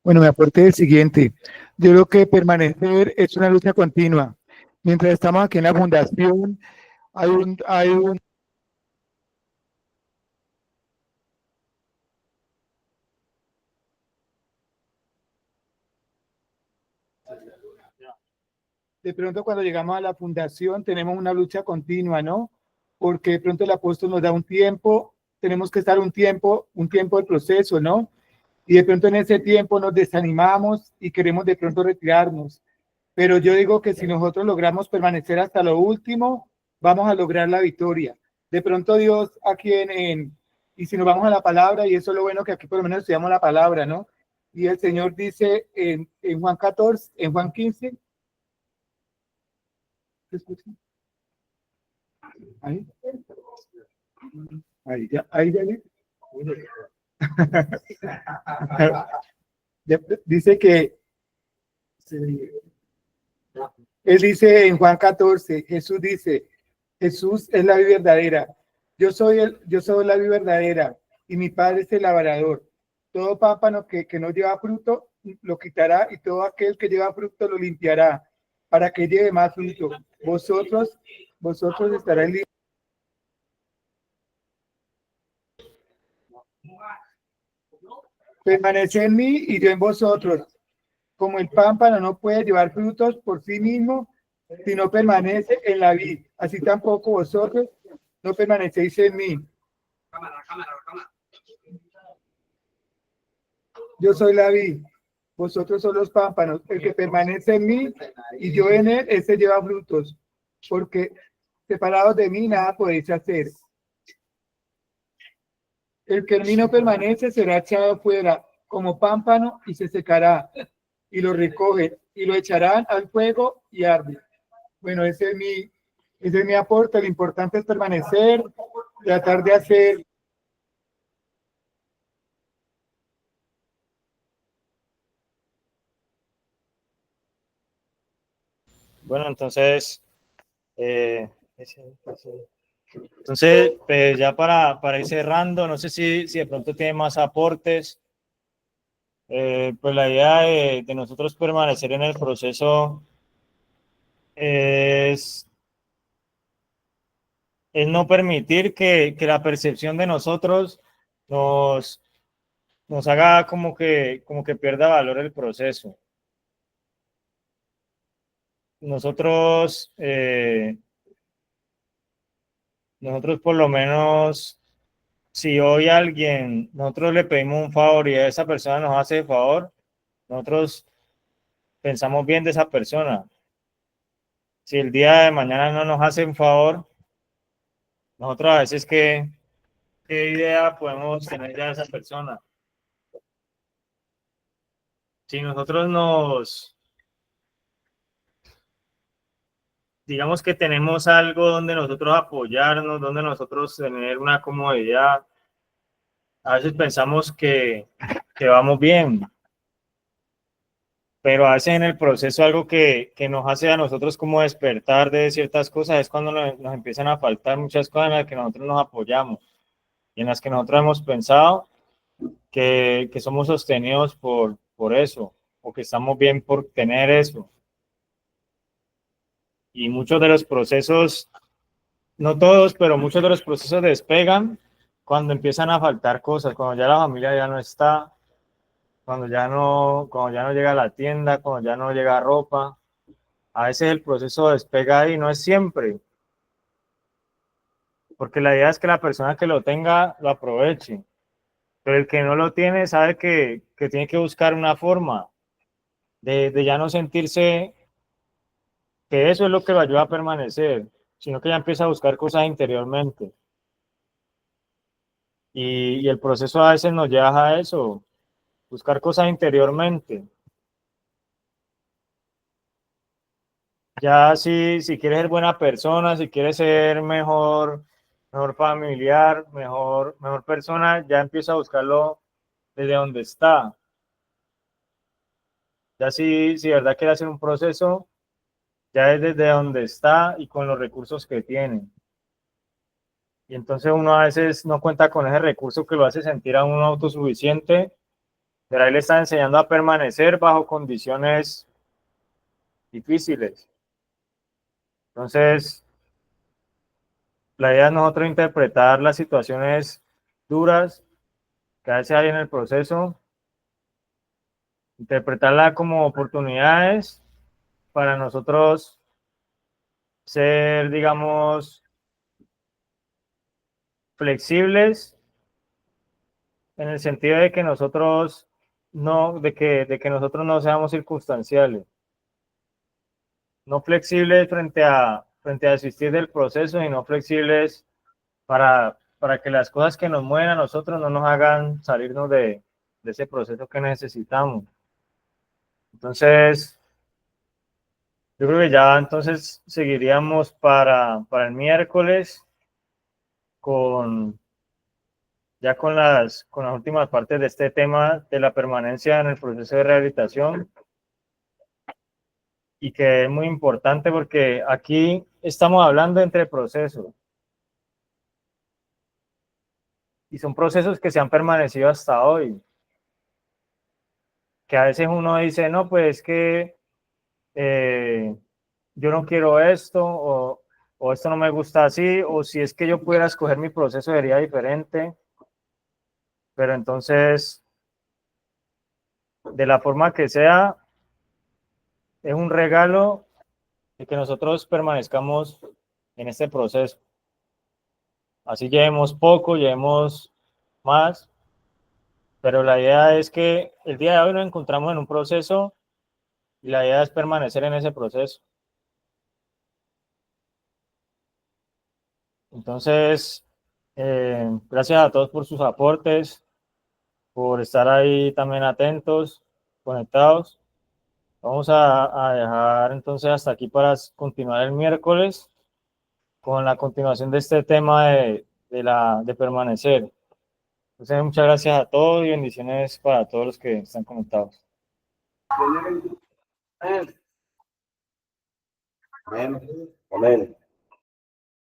Bueno, mi aporte es el siguiente. Yo creo que permanecer es una lucha continua. Mientras estamos aquí en la fundación, hay un de pronto cuando llegamos a la fundación tenemos una lucha continua, ¿no? Porque de pronto el apóstol nos da un tiempo, tenemos que estar un tiempo del proceso, ¿no? Y de pronto en ese tiempo nos desanimamos y queremos de pronto retirarnos. Pero yo digo que si nosotros logramos permanecer hasta lo último, vamos a lograr la victoria. De pronto Dios aquí y si nos vamos a la palabra, y eso es lo bueno que aquí por lo menos estudiamos la palabra, ¿no? Y el Señor dice en Juan 14, en Juan 15, ¿se escucha? Ahí. Ahí dice que él dice en Juan 14, Jesús dice, Jesús es la vida verdadera. Yo soy la vida verdadera y mi Padre es el labrador. Todo pámpano que no lleva fruto lo quitará y todo aquel que lleva fruto lo limpiará para que lleve más fruto. Vosotros estaréis libres. Permaneced en mí y yo en vosotros. Como el pámpano no puede llevar frutos por sí mismo si no permanece en la vid, así tampoco vosotros no permanecéis en mí. Yo soy la vid, vosotros son los pámpanos. El que permanece en mí y yo en él, ese lleva frutos, porque separados de mí nada podéis hacer. El que en mí no permanece será echado fuera como pámpano y se secará, y lo recogen y lo echarán al fuego y arde. Bueno, ese es mi aporte. Lo importante es permanecer, tratar de hacer. Bueno, entonces, pues ya para ir cerrando, no sé si de pronto tiene más aportes. Pues la idea de nosotros permanecer en el proceso es no permitir que la percepción de nosotros nos haga como que pierda valor el proceso. Nosotros por lo menos, si hoy nosotros le pedimos un favor y esa persona nos hace el favor, nosotros pensamos bien de esa persona. Si el día de mañana no nos hace un favor, nosotros a veces qué idea podemos tener ya de esa persona. Si nosotros digamos que tenemos algo donde nosotros apoyarnos, donde nosotros tener una comodidad, a veces pensamos que vamos bien. pero a veces en el proceso algo que nos hace a nosotros como despertar de ciertas cosas es cuando nos empiezan a faltar muchas cosas en las que nosotros nos apoyamos y en las que nosotros hemos pensado que somos sostenidos por eso, o que estamos bien por tener eso. Y muchos de los procesos, no todos, pero muchos de los procesos despegan cuando empiezan a faltar cosas, cuando ya la familia ya no está, cuando ya no llega a la tienda, cuando ya no llega ropa. A veces el proceso despega y no es siempre, porque la idea es que la persona que lo tenga lo aproveche, pero el que no lo tiene sabe que tiene que buscar una forma de ya no sentirse que eso es lo que lo ayuda a permanecer, sino que ya empieza a buscar cosas interiormente. Y el proceso a veces nos lleva a eso, buscar cosas interiormente. Ya si quieres ser buena persona, si quieres ser mejor familiar, mejor persona, ya empieza a buscarlo desde donde está. Ya si de verdad quiere hacer un proceso, ya es desde donde está y con los recursos que tiene. Y entonces uno a veces no cuenta con ese recurso que lo hace sentir a uno autosuficiente, pero ahí le está enseñando a permanecer bajo condiciones difíciles. Entonces, la idea es nosotros interpretar las situaciones duras que a veces hay en el proceso, interpretarla como oportunidades para nosotros ser, digamos, flexibles en el sentido de que nosotros de que nosotros no seamos circunstanciales, no flexibles frente a desistir del proceso y no flexibles para que las cosas que nos mueven a nosotros no nos hagan salirnos de ese proceso que necesitamos. Entonces, yo creo que ya entonces seguiríamos para el miércoles con las últimas partes de este tema de la permanencia en el proceso de rehabilitación, y que es muy importante porque aquí estamos hablando entre procesos y son procesos que se han permanecido hasta hoy, que a veces uno dice, no, pues que yo no quiero esto, o esto no me gusta así, o si es que yo pudiera escoger mi proceso sería diferente, pero entonces, de la forma que sea, es un regalo de que nosotros permanezcamos en este proceso. Así llevemos poco, llevemos más, pero la idea es que el día de hoy nos encontramos en un proceso y la idea es permanecer en ese proceso. Entonces, gracias a todos por sus aportes, por estar ahí también atentos, conectados. Vamos a dejar entonces hasta aquí para continuar el miércoles con la continuación de este tema de permanecer. Entonces, muchas gracias a todos y bendiciones para todos los que están conectados. Amén. Amén.